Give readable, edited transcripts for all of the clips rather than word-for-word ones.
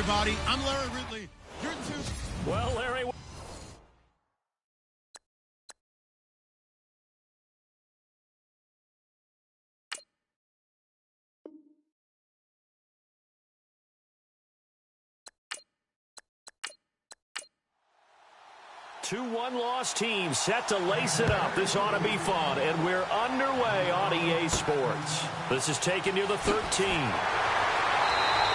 everybody. I'm Larry Ridley. You're tuned. Well, Larry. Two one-loss teams set to lace it up. This ought to be fun, and we're underway on EA Sports. This is taken near the 13.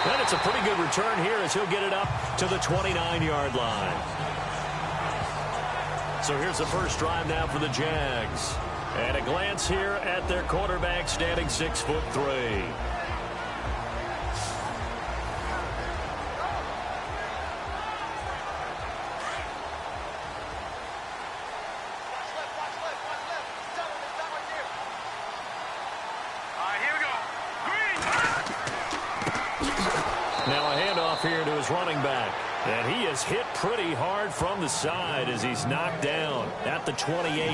And it's a pretty good return here as he'll get it up to the 29-yard line. So here's the first drive now for the Jags. And a glance here at their quarterback standing 6'3". Here to his running back. And he is hit pretty hard from the side as he's knocked down at the 28.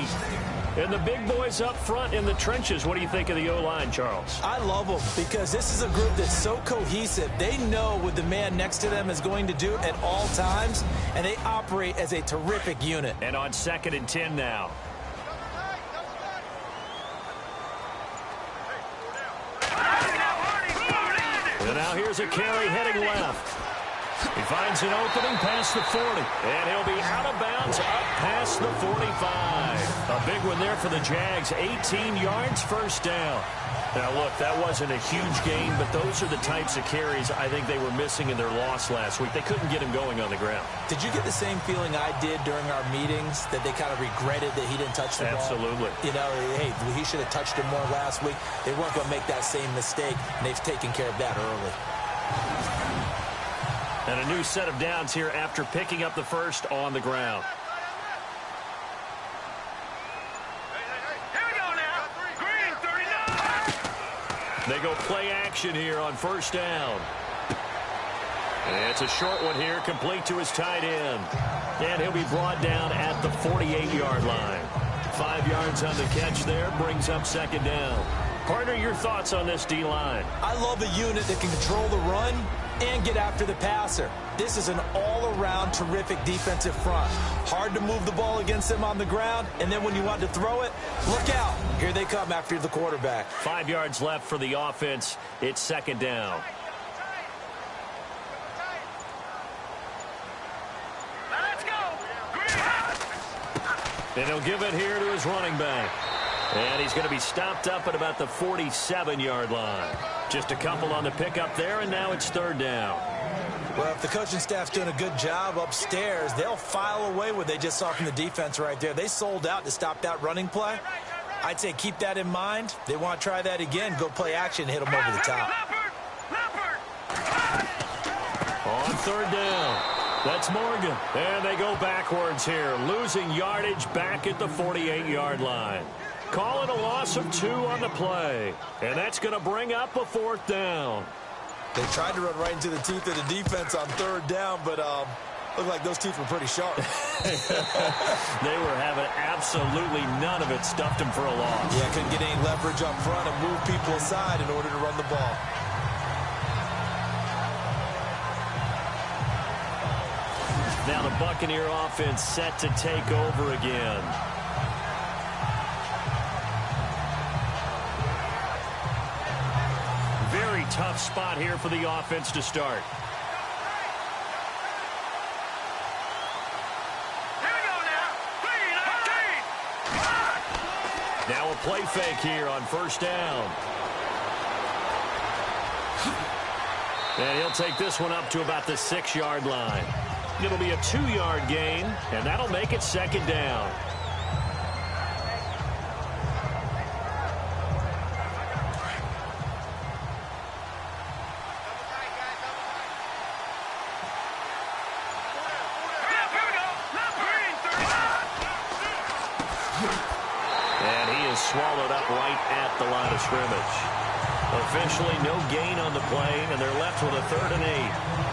And the big boys up front in the trenches. What do you think of the O-line, Charles? I love them because this is a group that's so cohesive. They know what the man next to them is going to do at all times, and they operate as a terrific unit. And on 2nd and 10 now. And now here's a carry heading left. He finds an opening past the 40. And he'll be out of bounds up past the 45. A big one there for the Jags. 18 yards, first down. Now, look, that wasn't a huge gain, but those are the types of carries I think they were missing in their loss last week. They couldn't get him going on the ground. Did you get the same feeling I did during our meetings, that they kind of regretted that he didn't touch the ball? Absolutely. You know, hey, he should have touched it more last week. They weren't going to make that same mistake, and they've taken care of that early. And a new set of downs here after picking up the first on the ground. They go play action here on first down. And it's a short one here, complete to his tight end. And he'll be brought down at the 48-yard line. 5 yards on the catch there, brings up second down. Partner, your thoughts on this D-line? I love a unit that can control the run and get after the passer. This is an all-around terrific defensive front. Hard to move the ball against them on the ground, and then when you want to throw it, look out. Here they come after the quarterback. 5 yards left for the offense. It's second down. Let's go. And he'll give it here to his running back. And he's going to be stopped up at about the 47-yard line. Just a couple on the pickup there, and now it's third down. Well, if the coaching staff's doing a good job upstairs, they'll file away what they just saw from the defense right there. They sold out to stop that running play. I'd say keep that in mind. They want to try that again, go play action, hit them over the top. On third down, that's Morgan. And they go backwards here, losing yardage back at the 48-yard line. Call it a loss of 2 on the play. And that's going to bring up a fourth down. They tried to run right into the teeth of the defense on third down, but looked like those teeth were pretty sharp. They were having absolutely none of it, stuffed them for a loss. Yeah, couldn't get any leverage up front and move people aside in order to run the ball. Now the Buccaneer offense set to take over again. Very tough spot here for the offense to start. Now a play fake here on first down. And he'll take this one up to about the 6-yard line. It'll be a 2-yard gain, and that'll make it second down. Swallowed up right at the line of scrimmage. Officially no gain on the play, and they're left with a 3rd and 8.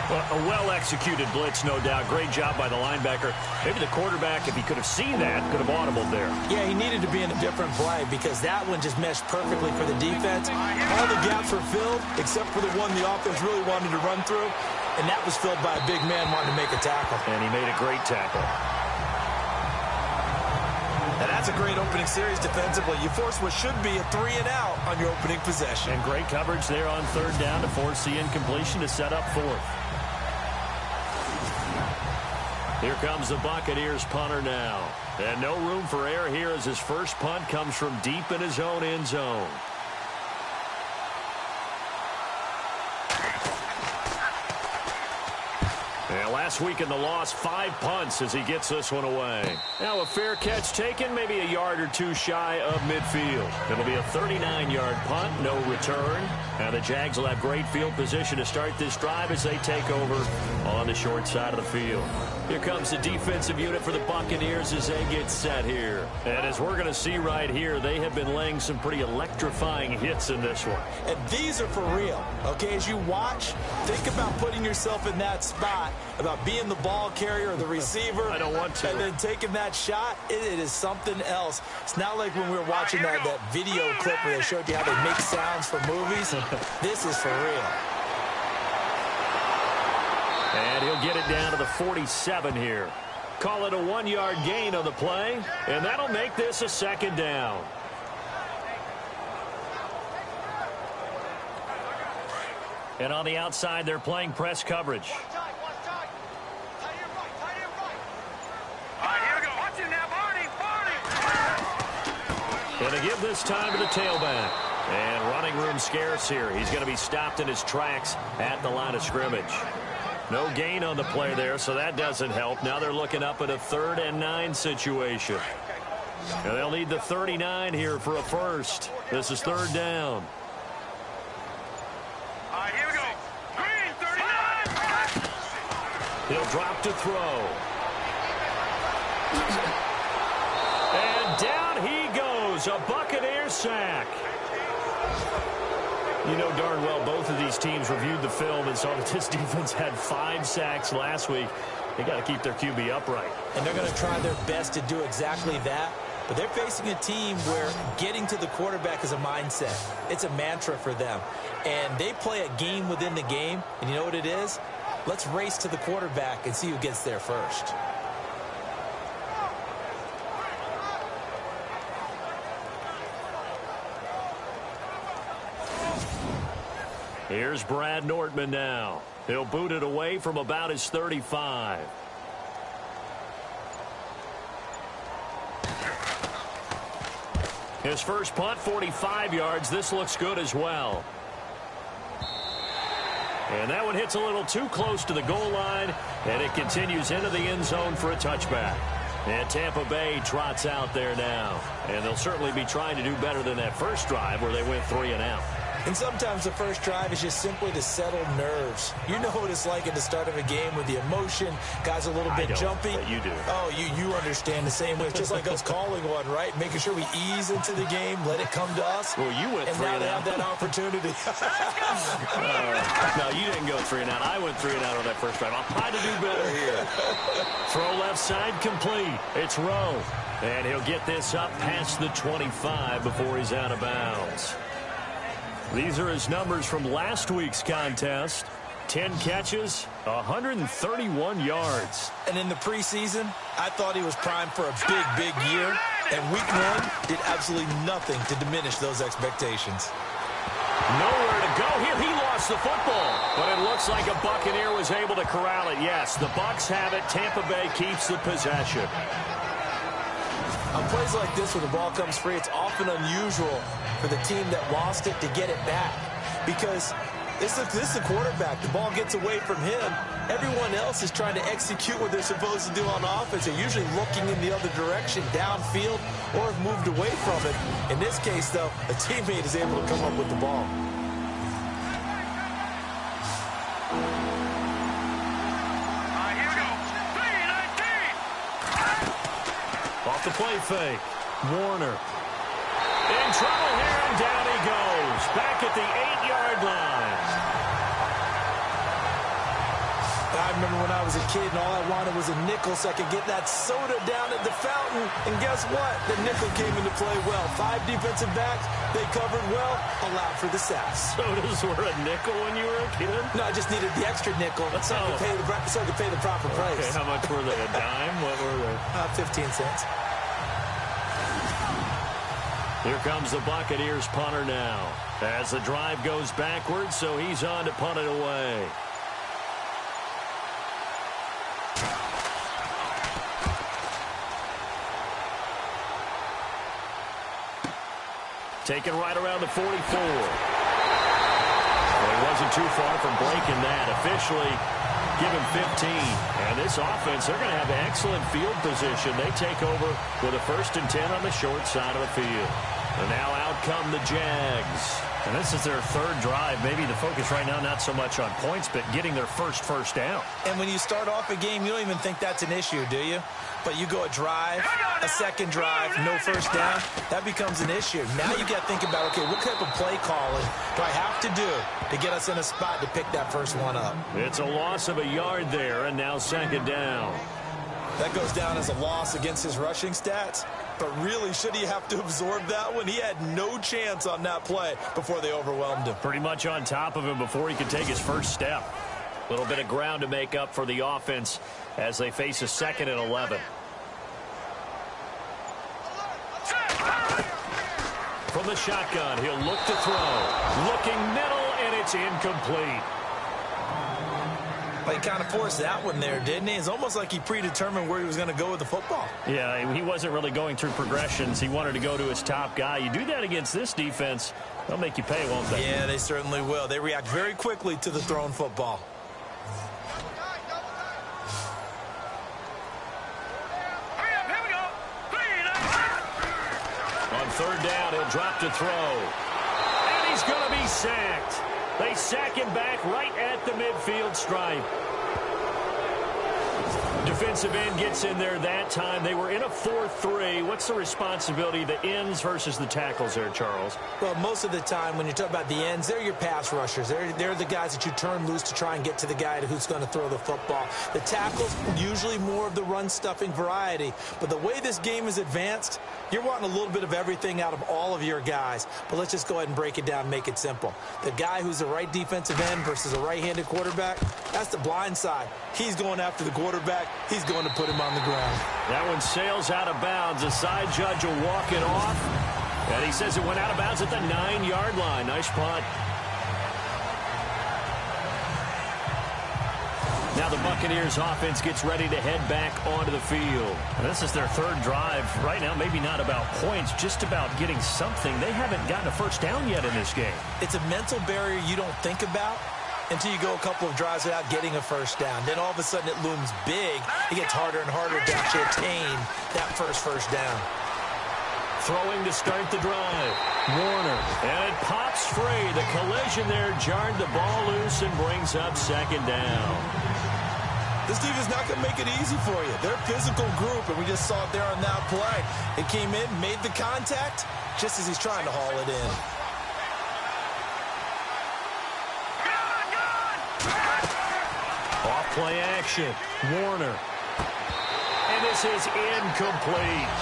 Well, a well-executed blitz, no doubt. Great job by the linebacker. Maybe the quarterback, if he could have seen that, could have audibled there. Yeah, he needed to be in a different play because that one just meshed perfectly for the defense. All the gaps were filled except for the one the offense really wanted to run through, and that was filled by a big man wanting to make a tackle. And he made a great tackle. And that's a great opening series defensively. You force what should be a 3-and-out on your opening possession. And great coverage there on third down to force the incompletion to set up fourth. Here comes the Buccaneers punter now. And no room for error here as his first punt comes from deep in his own end zone. And last week in the loss, 5 punts as he gets this one away. Now a fair catch taken, maybe a yard or two shy of midfield. It'll be a 39-yard punt, no return. Now the Jags will have great field position to start this drive as they take over on the short side of the field. Here comes the defensive unit for the Buccaneers as they get set here. And as we're going to see right here, they have been laying some pretty electrifying hits in this one. And these are for real. Okay, as you watch, think about putting yourself in that spot, about being the ball carrier or the receiver. I don't want to. And then taking that shot, it is something else. It's not like when we were watching that video clip where they showed you how they make sounds for movies. This is for real. And he'll get it down to the 47 here. Call it a 1-yard gain on the play, and that'll make this a second down. And on the outside, they're playing press coverage. And they give this time to the tailback. And running room scarce here. He's going to be stopped in his tracks at the line of scrimmage. No gain on the play there, so that doesn't help. Now they're looking up at a 3rd and 9 situation. And they'll need the 39 here for a first. This is 3rd down. All right, here we go. Green, 39. He'll drop to throw. And down he goes. A Buccaneers sack. You know darn well both of these teams reviewed the film and saw that this defense had 5 sacks last week. They got to keep their QB upright. And they're going to try their best to do exactly that. But they're facing a team where getting to the quarterback is a mindset. It's a mantra for them. And they play a game within the game. And you know what it is? Let's race to the quarterback and see who gets there first. Here's Brad Nortman now. He'll boot it away from about his 35. His first punt, 45 yards. This looks good as well. And that one hits a little too close to the goal line, and it continues into the end zone for a touchback. And Tampa Bay trots out there now. And they'll certainly be trying to do better than that first drive where they went 3 and out. And sometimes the first drive is just simply to settle nerves. You know what it's like at the start of a game with the emotion. Guys a little bit jumpy. But you do. Oh, you understand the same way. It's just like us calling one, right? Making sure we ease into the game, let it come to us. Well, you went 3 and out. And now they have that opportunity. No, you didn't go 3 and out. I went 3 and out on that first drive. I'll try to do better here. Throw left side complete. It's Rowe. And he'll get this up past the 25 before he's out of bounds. These are his numbers from last week's contest. 10 catches, 131 yards. And in the preseason, I thought he was primed for a big year. And week 1 did absolutely nothing to diminish those expectations. Nowhere to go here. He lost the football. But it looks like a Buccaneer was able to corral it. Yes, the Bucs have it. Tampa Bay keeps the possession. On plays like this where the ball comes free, it's often unusual for the team that lost it to get it back. Because this is the quarterback. The ball gets away from him. Everyone else is trying to execute what they're supposed to do on offense. They're usually looking in the other direction, downfield, or have moved away from it. In this case, though, a teammate is able to come up with the ball. Off the play fake. Warner. In trouble here, and down he goes. Back at the 8-yard line. I remember when I was a kid and all I wanted was a nickel so I could get that soda down at the fountain. And guess what? The nickel came into play well. 5 defensive backs, they covered well, allowed for the sacks. Sodas were a nickel when you were a kid? No, I just needed the extra nickel so I could pay the proper price. Okay, how much were they? A dime? What were they? 15 cents. Here comes the Buccaneers punter now. As the drive goes backwards, so he's on to punt it away. Taken right around the 44. Well, he wasn't too far from breaking that. Officially, give him 15. And this offense, they're going to have excellent field position. They take over with a 1st and 10 on the short side of the field. And now out come the Jags. And this is their 3rd drive. Maybe the focus right now not so much on points, but getting their first down. And when you start off a game, you don't even think that's an issue, do you? But you go a drive, a 2nd drive, no first down, that becomes an issue. Now you got to think about, okay, what type of play calling do I have to do to get us in a spot to pick that first one up? It's a loss of a yard there, and now 2nd down. That goes down as a loss against his rushing stats. But really, should he have to absorb that one? He had no chance on that play before they overwhelmed him. Pretty much on top of him before he could take his first step. A little bit of ground to make up for the offense as they face a 2nd and 11. From the shotgun, he'll look to throw. Looking middle, and it's incomplete. But he kind of forced that one there, didn't he? It's almost like he predetermined where he was going to go with the football. Yeah, he wasn't really going through progressions. He wanted to go to his top guy. You do that against this defense, they'll make you pay, won't they? Yeah, they certainly will. They react very quickly to the thrown football. On 3rd down, he'll drop to throw. And he's going to be sacked. They sack him back right at the midfield stripe. Defensive end gets in there that time. They were in a 4-3. What's the responsibility, the ends versus the tackles there, Charles? Well, most of the time when you talk about the ends, they're your pass rushers. They're the guys that you turn loose to try and get to the guy who's going to throw the football. The tackles, usually more of the run-stuffing variety. But the way this game is advanced, you're wanting a little bit of everything out of all of your guys. But let's just go ahead and break it down and make it simple. The guy who's the right defensive end versus a right-handed quarterback, that's the blind side. He's going after the quarterback. He's going to put him on the ground. That one sails out of bounds. The side judge will walk it off. And he says it went out of bounds at the 9-yard line. Nice punt. Now the Buccaneers offense gets ready to head back onto the field. And this is their 3rd drive. Right now, maybe not about points, just about getting something. They haven't gotten a first down yet in this game. It's a mental barrier you don't think about until you go a couple of drives without getting a first down. Then all of a sudden it looms big. It gets harder and harder to actually attain that first down. Throwing to start the drive. Warner. And it pops free. The collision there jarred the ball loose and brings up 2nd down. This team is not going to make it easy for you. They're a physical group, and we just saw it there on that play. It came in, made the contact, just as he's trying to haul it in. Off play action. Warner. And this is incomplete.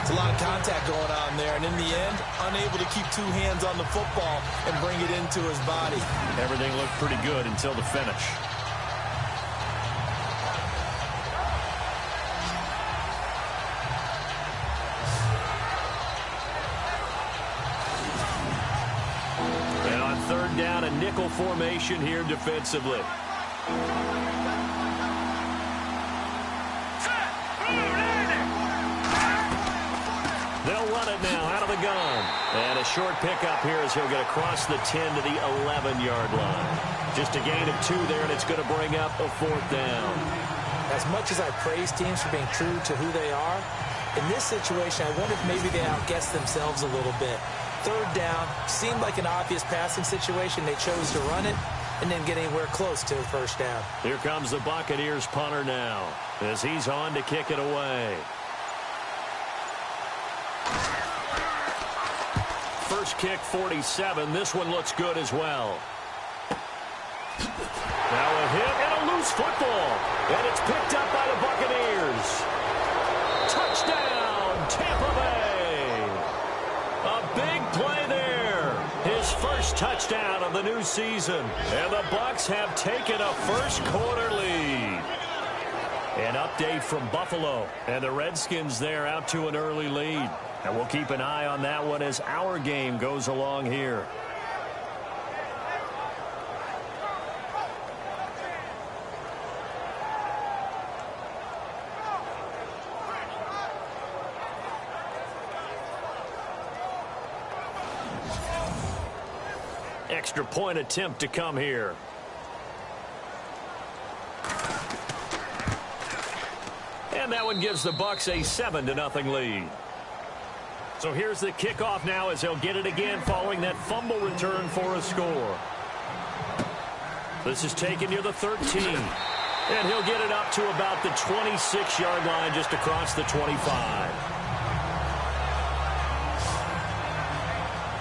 It's a lot of contact going on there, and in the end, unable to keep 2 hands on the football and bring it into his body. Everything looked pretty good until the finish. And on 3rd down, a nickel formation here defensively. They'll run it now out of the gun. And a short pickup here as he'll get across the 10 to the 11-yard line. Just a gain of 2 there, and it's going to bring up a 4th down. As much as I praise teams for being true to who they are, in this situation, I wonder if maybe they outguessed themselves a little bit. 3rd down, seemed like an obvious passing situation. They chose to run it and didn't get anywhere close to a first down. Here comes the Buccaneers punter now as he's on to kick it away. First kick, 47. This one looks good as well. Now a hit and a loose football. And it's picked up by the Buccaneers. Touchdown, Tampa Bay. A big play there. His first touchdown of the new season. And the Bucs have taken a first quarter lead. An update from Buffalo. And the Redskins there out to an early lead. And we'll keep an eye on that one as our game goes along here. Extra point attempt to come here. And that one gives the Bucs a 7-0 lead. So here's the kickoff now as they'll get it again following that fumble return for a score. This is taken near the 13. And he'll get it up to about the 26-yard line just across the 25.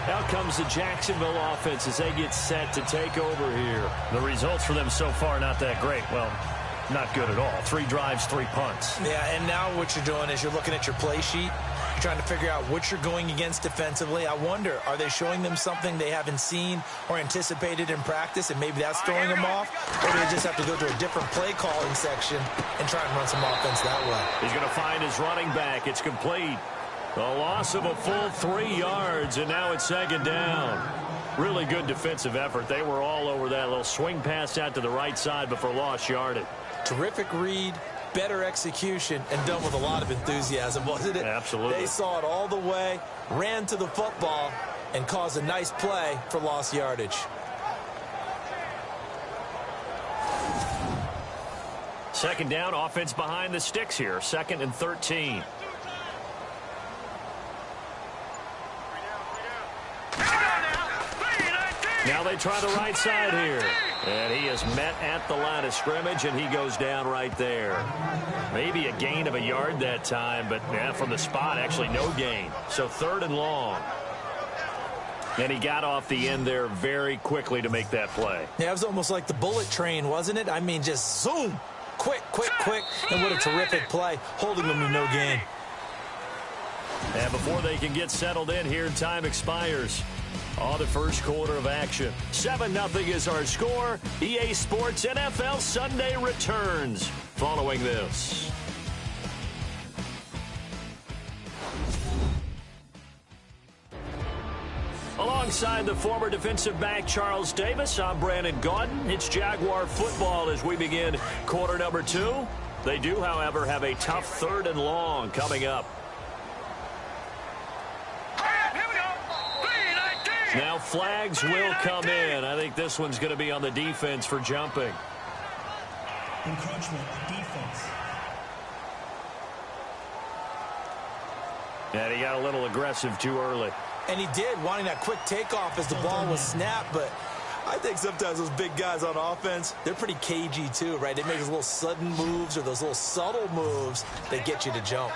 Out comes the Jacksonville offense as they get set to take over here. The results for them so far not that great. Well, not good at all. 3 drives, 3 punts. Yeah, and now what you're doing is you're looking at your play sheet. You're trying to figure out what you're going against defensively. I wonder, are they showing them something they haven't seen or anticipated in practice, and maybe that's throwing them off? Or do they just have to go to a different play calling section and try and run some offense that way? He's going to find his running back. It's complete. A loss of a full 3 yards, and now it's second down. Really good defensive effort. They were all over that little swing pass out to the right side before lost yardage. Terrific read, better execution, and done with a lot of enthusiasm, wasn't it? Absolutely. They saw it all the way, ran to the football, and caused a nice play for lost yardage. Second down, offense behind the sticks here. 2nd and 13. Now they try the right side here. And he is met at the line of scrimmage, and he goes down right there. Maybe a gain of a yard that time, but yeah, from the spot, actually no gain. So 3rd and long. And he got off the end there very quickly to make that play. Yeah, it was almost like the bullet train, wasn't it? I mean, just zoom. Quick, quick, quick. And what a terrific play, holding them to no gain. And before they can get settled in here, time expires on the first quarter of action. 7-0 is our score. EA Sports NFL Sunday returns following this. Alongside the former defensive back Charles Davis, I'm Brandon Gaudin. It's Jaguar football as we begin quarter number 2. They do, however, have a tough 3rd and long coming up. Now flags will come in. I think this one's going to be on the defense for jumping. Encroachment, defense. And he got a little aggressive too early. And he did, wanting that quick takeoff as the ball was snapped. But I think sometimes those big guys on offense, they're pretty cagey too, right? They make those little sudden moves or those little subtle moves that get you to jump.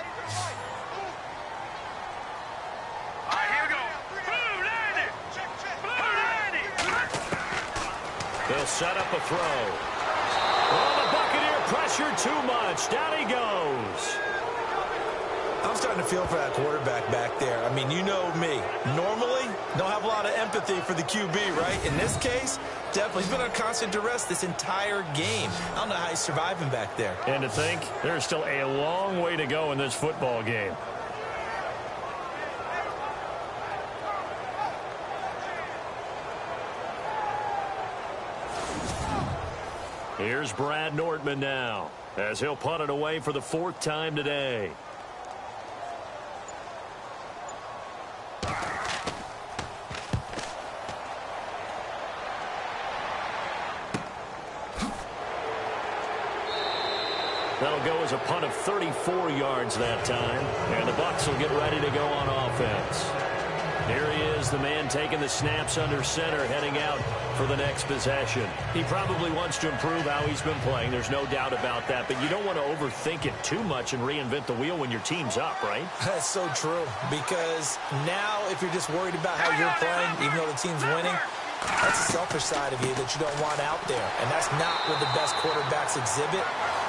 They'll set up a throw. Oh, the Buccaneer pressure too much. Down he goes. I'm starting to feel for that quarterback back there. I mean, you know me. Normally, don't have a lot of empathy for the QB, right? In this case, definitely. He's been under constant duress this entire game. I don't know how he's surviving back there. And to think, there's still a long way to go in this football game. Here's Brad Nordman now, as he'll punt it away for the 4th time today. That'll go as a punt of 34 yards that time, and the Bucs will get ready to go on offense. Here he is, the man taking the snaps under center, heading out for the next possession. He probably wants to improve how he's been playing. There's no doubt about that, but you don't want to overthink it too much and reinvent the wheel when your team's up, right? That's so true, because now if you're just worried about how you're playing, even though the team's winning, That's a selfish side of you that you don't want out there, and that's not what the best quarterbacks exhibit.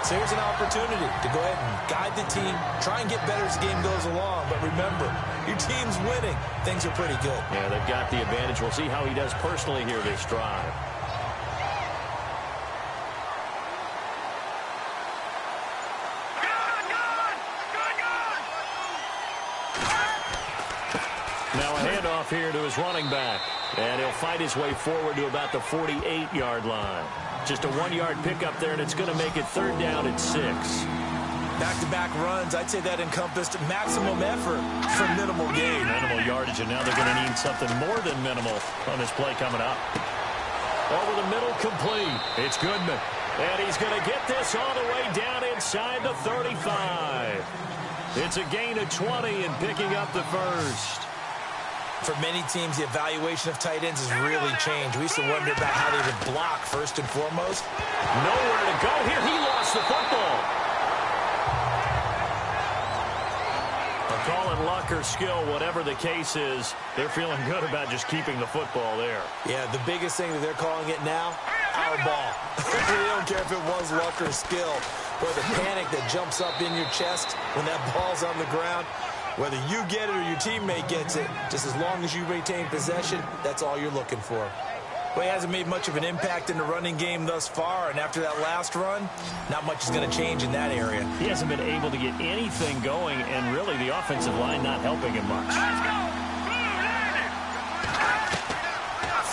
So here's an opportunity to go ahead and guide the team, try and get better as the game goes along. But remember, your team's winning. Things are pretty good. Yeah, they've got the advantage. We'll see how he does personally here this drive. Now a handoff here to his running back. And he'll fight his way forward to about the 48-yard line. Just a 1-yard pickup there, and it's going to make it third down at 6. Back-to-back runs, I'd say that encompassed maximum effort for minimal gain. Minimal yardage, and now they're going to need something more than minimal on this play coming up. Over the middle, complete. It's Goodman. And he's going to get this all the way down inside the 35. It's a gain of 20 and picking up the first. For many teams, the evaluation of tight ends has really changed. We used to wonder about how they would block first and foremost. Nowhere to go here. He lost the football. A call it luck or skill, whatever the case is, they're feeling good about just keeping the football there. Yeah, the biggest thing that they're calling it now, our ball. They don't care if it was luck or skill. But the panic that jumps up in your chest when that ball's on the ground, whether you get it or your teammate gets it, just as long as you retain possession, that's all you're looking for. Well, he hasn't made much of an impact in the running game thus far, and after that last run, not much is going to change in that area. He hasn't been able to get anything going, and really the offensive line not helping him much.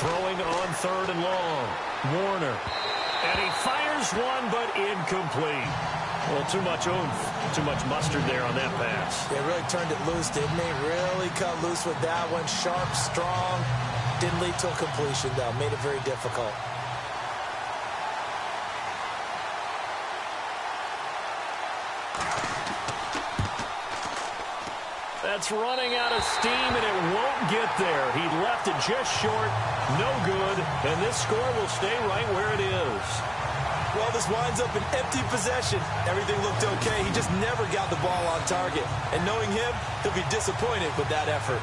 Throwing on third and long. Warner. And he fires one, but incomplete. Well, too much oomph, too much mustard there on that pass. They really turned it loose, didn't they? Really cut loose with that one. Sharp, strong. Didn't lead to a completion, though. Made it very difficult. That's running out of steam, and it won't get there. He left it just short. No good. And this score will stay right where it is. Well, this winds up an empty possession. Everything looked okay. He just never got the ball on target. And knowing him, he'll be disappointed with that effort.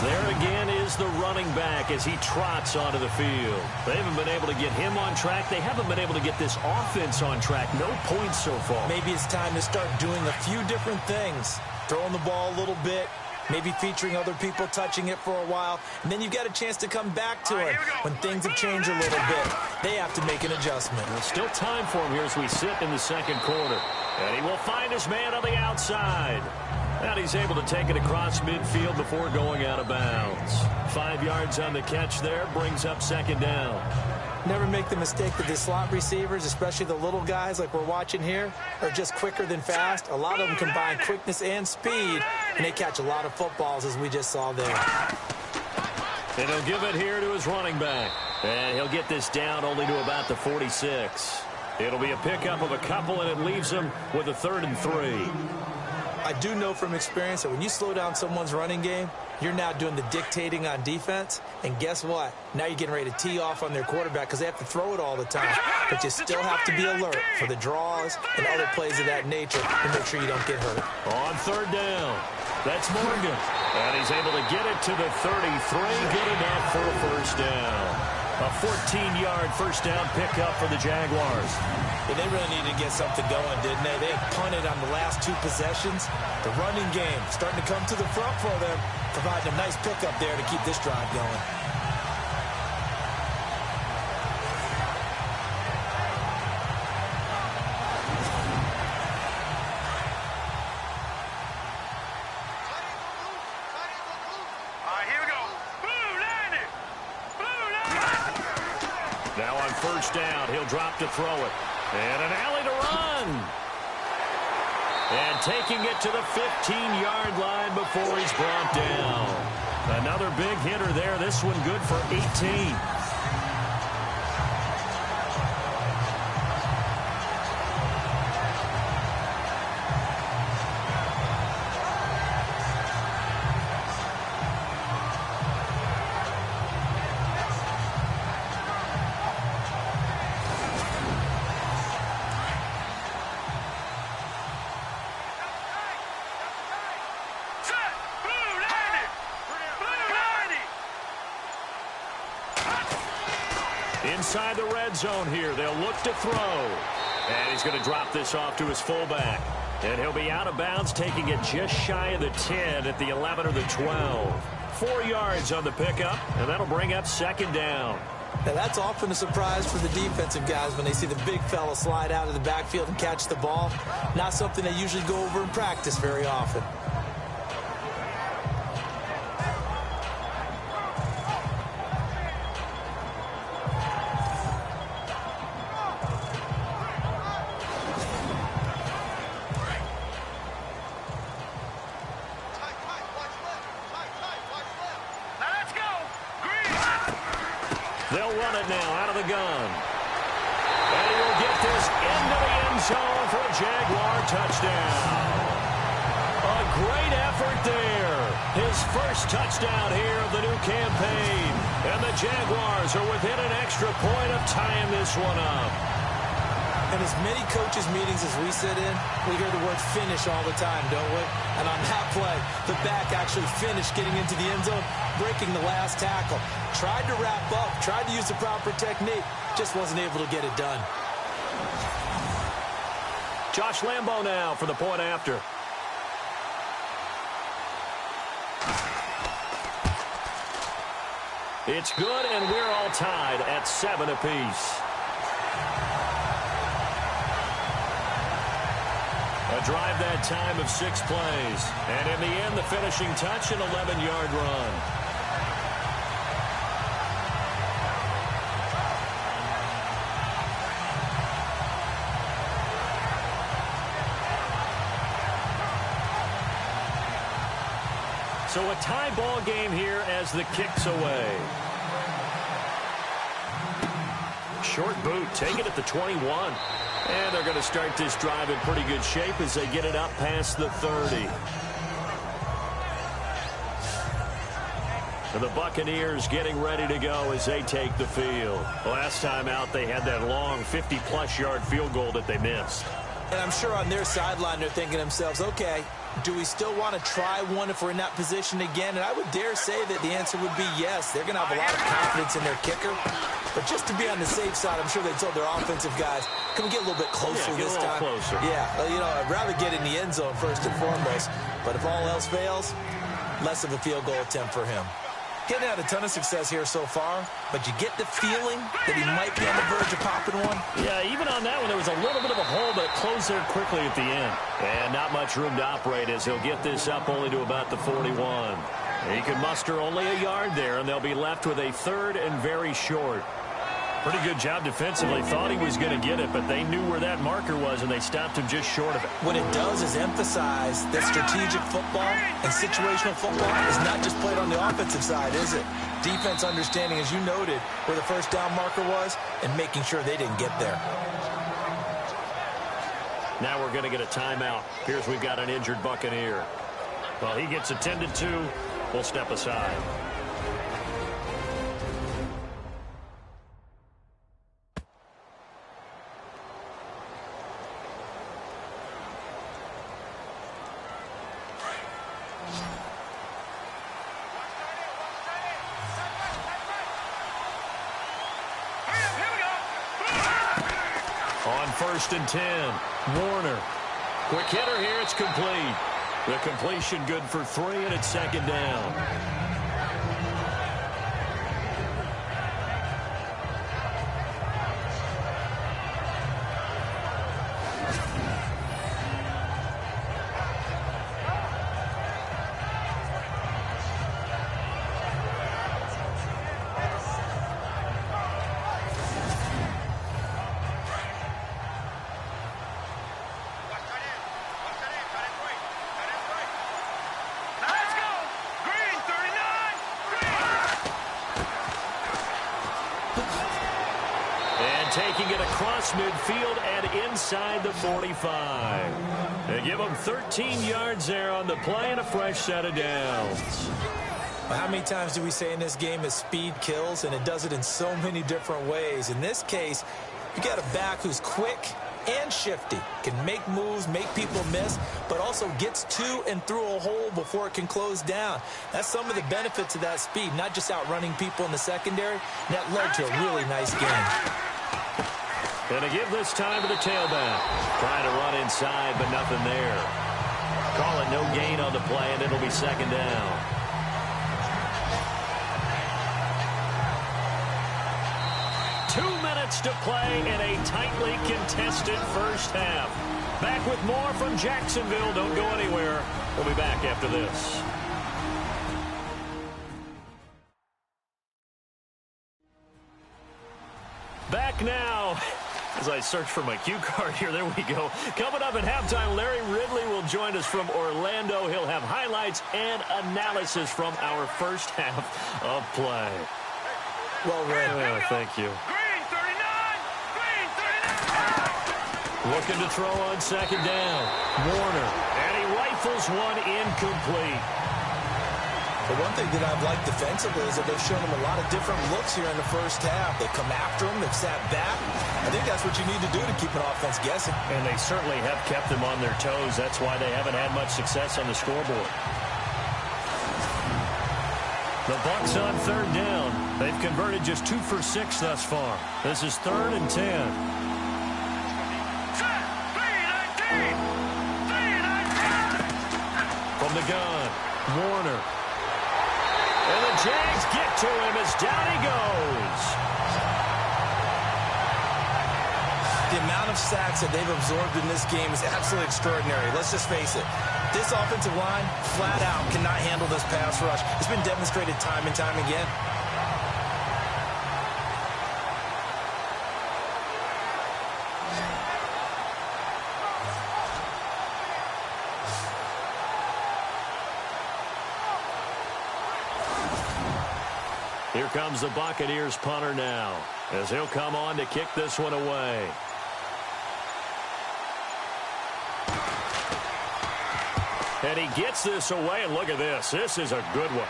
There again is the running back as he trots onto the field. They haven't been able to get him on track. They haven't been able to get this offense on track. No points so far. Maybe it's time to start doing a few different things. Throwing the ball a little bit. Maybe featuring other people touching it for a while. And then you've got a chance to come back to it when things have changed a little bit. They have to make an adjustment. There's still time for him here as we sit in the second quarter. And he will find his man on the outside. And he's able to take it across midfield before going out of bounds. 5 yards on the catch there, brings up second down. Never make the mistake that the slot receivers, especially the little guys like we're watching here, are just quicker than fast. A lot of them combine quickness and speed, and they catch a lot of footballs, as we just saw there. And he'll give it here to his running back. And he'll get this down only to about the 46. It'll be a pickup of a couple, and it leaves him with a 3rd and 3. I do know from experience that when you slow down someone's running game, you're now doing the dictating on defense. And guess what? Now you're getting ready to tee off on their quarterback because they have to throw it all the time. But you still have to be alert for the draws and other plays of that nature to make sure you don't get hurt. On 3rd down, that's Morgan. And he's able to get it to the 33. Good enough for a first down. A 14-yard first down pickup for the Jaguars. Yeah, they really needed to get something going, didn't they? They had punted on the last 2 possessions. The running game starting to come to the front for them, providing a nice pickup there to keep this drive going. Now on first down, he'll drop to throw it. And an alley to run. And taking it to the 15-yard line before he's brought down. Another big hitter there. This one good for 18. inside the red zone here. They'll look to throw. And he's going to drop this off to his fullback. And he'll be out of bounds, taking it just shy of the 10 at the 11 or the 12. 4 yards on the pickup, and that'll bring up second down. Now, that's often a surprise for the defensive guys when they see the big fella slide out of the backfield and catch the ball. Not something they usually go over in practice very often. They'll run it now out of the gun. And he will get this into the end zone for a Jaguar touchdown. A great effort there. His first touchdown here of the new campaign. And the Jaguars are within an extra point of tying this one up. In as many coaches' meetings as we sit in, we hear the word finish all the time, don't we? And on that play, the back actually finished getting into the end zone, breaking the last tackle. Tried to wrap up, tried to use the proper technique, just wasn't able to get it done. Josh Lambo now for the point after. It's good, and we're all tied at 7 apiece. A drive that time of 6 plays. And in the end, the finishing touch, an 11-yard run. So a tie ball game here as the kick's away. Short boot, take it at the 21. And they're going to start this drive in pretty good shape as they get it up past the 30. And the Buccaneers getting ready to go as they take the field. Last time out, they had that long 50-plus yard field goal that they missed. And I'm sure on their sideline they're thinking to themselves, okay, do we still want to try one if we're in that position again? And I would dare say that the answer would be yes. They're going to have a lot of confidence in their kicker. But just to be on the safe side, I'm sure they told their offensive guys, can we get a little bit closer this time? Closer. Yeah, well, you know, I'd rather get in the end zone first and foremost. But if all else fails, less of a field goal attempt for him. Getting had a ton of success here so far, but you get the feeling that he might be on the verge of popping one. Yeah, even on that one, there was a little bit of a hole, but it closed there quickly at the end. And not much room to operate as he'll get this up only to about the 41. He can muster only a yard there, and they'll be left with a third and very short. Pretty good job defensively. Thought he was going to get it, but they knew where that marker was, and they stopped him just short of it. What it does is emphasize that strategic football and situational football is not just played on the offensive side, is it? Defense understanding, as you noted, where the first down marker was and making sure they didn't get there. Now we're going to get a timeout. Here's we've got an injured Buccaneer. Well, he gets attended to. We'll step aside. On 1st and 10, Warner. Quick hitter here, it's complete. The completion good for 3, and it's second down. Taking it across midfield and inside the 45. They give them 13 yards there on the play and a fresh set of downs. Well, how many times do we say in this game that speed kills, and it does it in so many different ways? In this case, you got a back who's quick, and shifty. Can make moves, make people miss, but also gets to and through a hole before it can close down. That's some of the benefits of that speed, not just outrunning people in the secondary. That led to a really nice game. And to give this time to the tailback. Trying to run inside, but nothing there. Call it no gain on the play, and it'll be second down. To play in a tightly contested first half. Back with more from Jacksonville. Don't go anywhere. We'll be back after this. Back now. As I search for my cue card here, there we go. Coming up at halftime, Larry Ridley will join us from Orlando. He'll have highlights and analysis from our first half of play. Well read. Thank you. Looking to throw on second down. Warner. And he rifles one incomplete. The one thing that I've liked defensively is that they've shown him a lot of different looks here in the first half. They come after him. They've sat back. I think that's what you need to do to keep an offense guessing. And they certainly have kept them on their toes. That's why they haven't had much success on the scoreboard. The Bucs on third down. They've converted just 2 for 6 thus far. This is 3rd and 10. From the gun, Warner. And the Jags get to him as down he goes. The amount of sacks that they've absorbed in this game is absolutely extraordinary. Let's just face it. This offensive line, flat out, cannot handle this pass rush. It's been demonstrated time and time again. Here comes the Buccaneers punter now, as he'll come on to kick this one away. And he gets this away, and look at this. This is a good one.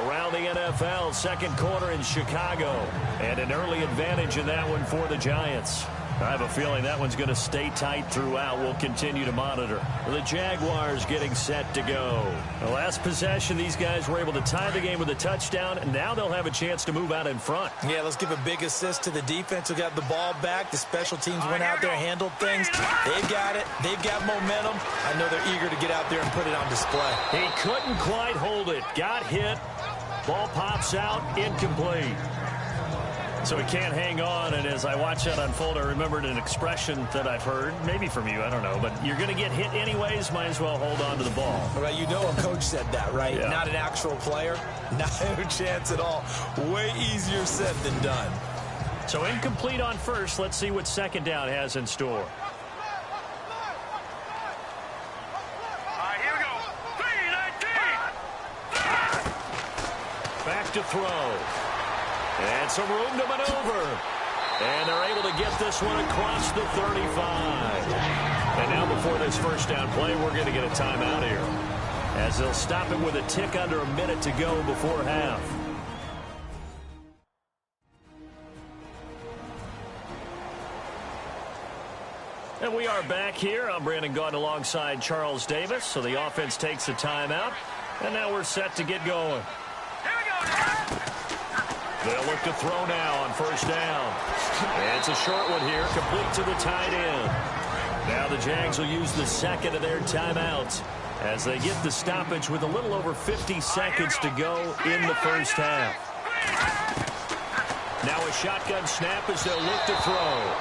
Around the NFL, second quarter in Chicago, and an early advantage in that one for the Giants. I have a feeling that one's going to stay tight throughout. We'll continue to monitor. The Jaguars getting set to go. The last possession, these guys were able to tie the game with a touchdown, and now they'll have a chance to move out in front. Yeah, let's give a big assist to the defense who got the ball back. The special teams went out there, handled things. They've got it. They've got momentum. I know they're eager to get out there and put it on display. He couldn't quite hold it. Got hit. Ball pops out. Incomplete. So he can't hang on, and as I watch that unfold, I remembered an expression that I've heard, maybe from you, I don't know, but you're going to get hit anyways, might as well hold on to the ball. Well, you know a coach said that, right? Yeah. Not an actual player. Not a chance at all. Way easier said than done. So incomplete on first. Let's see what second down has in store. All right, here we go. 3-19. Back to throw. And some room to maneuver. And they're able to get this one across the 35. And now before this first down play, we're going to get a timeout here, as they'll stop it with a tick under a minute to go before half. And we are back here. I'm Brandon Gaudin alongside Charles Davis. So the offense takes a timeout. And now we're set to get going. Here we go. They'll look to throw now on first down. And it's a short one here, complete to the tight end. Now the Jags will use the second of their timeouts as they get the stoppage with a little over 50 seconds to go in the first half. Now a shotgun snap as they'll look to throw.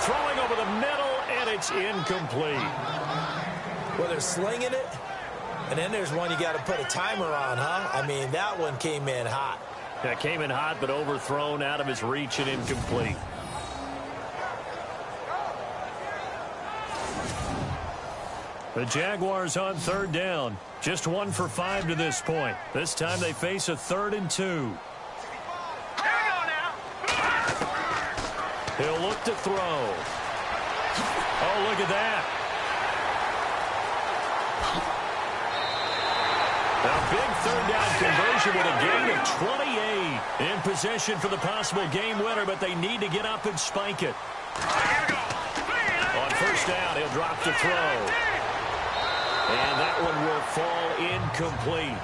Throwing over the middle, and it's incomplete. Well, they're slinging it, and then there's one you got to put a timer on, huh? I mean, that one came in hot. That came in hot, but overthrown, out of his reach, and incomplete. The Jaguars on third down. Just 1 for 5 to this point. This time they face a 3rd and 2. Here we go now. He'll look to throw. Oh, look at that. A big third down conversion with a gain of 28. In position for the possible game winner, but they need to get up and spike it. Here we go. On first down, he'll drop the throw. And that one will fall incomplete.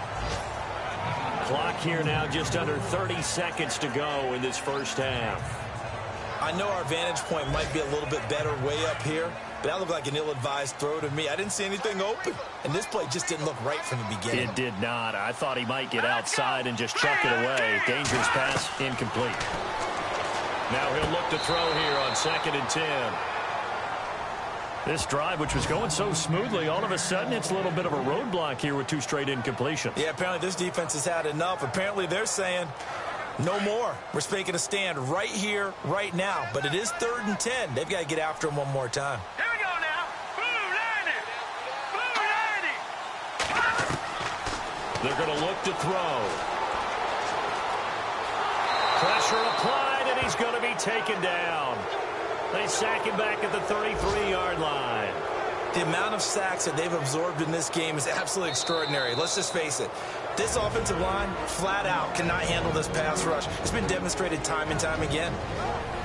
Clock here now just under 30 seconds to go in this first half. I know our vantage point might be a little bit better way up here, but that looked like an ill-advised throw to me. I didn't see anything open, and this play just didn't look right from the beginning. It did not. I thought he might get outside and just chuck it away. Dangerous pass, incomplete. Now he'll look to throw here on 2nd and 10. This drive, which was going so smoothly, all of a sudden it's a little bit of a roadblock here with 2 straight incompletions. Yeah, apparently this defense has had enough. Apparently they're saying no more. We're making a stand right here, right now. But it is 3rd and 10. They've got to get after him one more time. Here we go now. Blue 90. Blue 90. They're going to look to throw. Pressure applied, and he's going to be taken down. They sack him back at the 33-yard line. The amount of sacks that they've absorbed in this game is absolutely extraordinary. Let's just face it. This offensive line, flat out, cannot handle this pass rush. It's been demonstrated time and time again.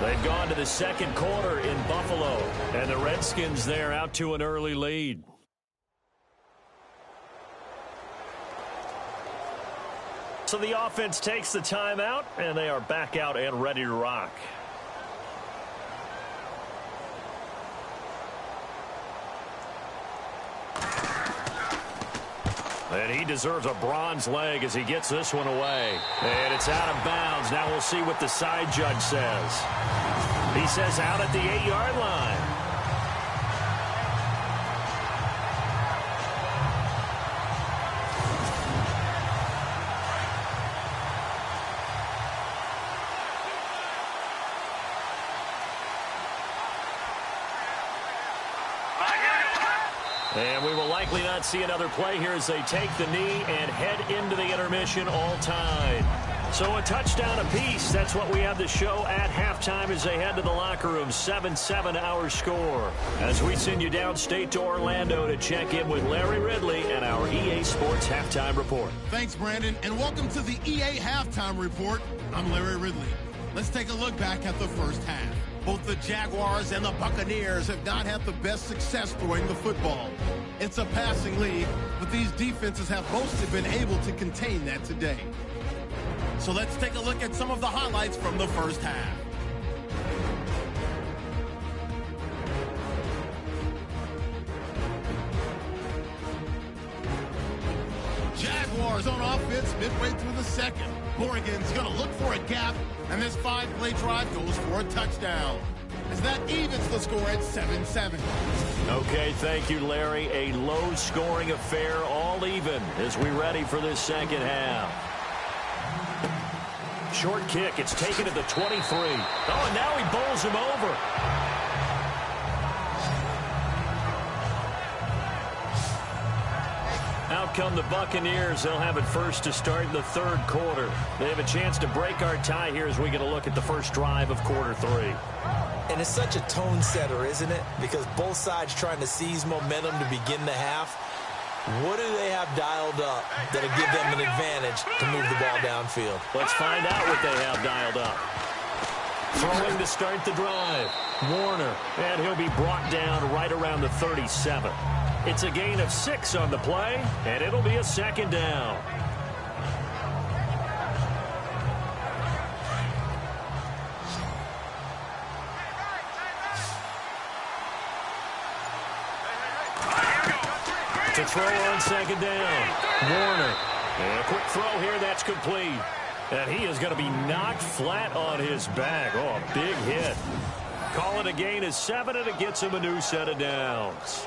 They've gone to the 2nd quarter in Buffalo, and the Redskins there out to an early lead. So the offense takes the timeout, and they are back out and ready to rock. And he deserves a bronze leg as he gets this one away. And it's out of bounds. Now we'll see what the side judge says. He says out at the 8-yard line. And we will likely not see another play here as they take the knee and head into the intermission all tied. So a touchdown apiece. That's what we have to show at halftime as they head to the locker room. 7-7 our score. As we send you downstate to Orlando to check in with Larry Ridley and our EA Sports Halftime Report. Thanks, Brandon, and welcome to the EA Halftime Report. I'm Larry Ridley. Let's take a look back at the first half. Both the Jaguars and the Buccaneers have not had the best success throwing the football. It's a passing league, but these defenses have mostly been able to contain that today. So let's take a look at some of the highlights from the first half. Jaguars on offense midway through the second. Oregon's going to look for a gap, and this 5-play drive goes for a touchdown. As that evens the score at 7-7. Okay, thank you, Larry. A low-scoring affair, all even, as we ready for this second half. Short kick. It's taken at the 23. Oh, and now he bowls him over. Out come the Buccaneers. They'll have it first to start in the 3rd quarter. They have a chance to break our tie here as we get a look at the first drive of quarter 3. And it's such a tone setter, isn't it? Because both sides trying to seize momentum to begin the half. What do they have dialed up that'll give them an advantage to move the ball downfield? Let's find out what they have dialed up. Throwing to start the drive. Warner. And he'll be brought down right around the 37. It's a gain of 6 on the play, and it'll be a 2nd down. To throw on 2nd down. Warner. And a quick throw here, that's complete. And he is going to be knocked flat on his back. Oh, a big hit. Call it a gain of 7, and it gets him a new set of downs.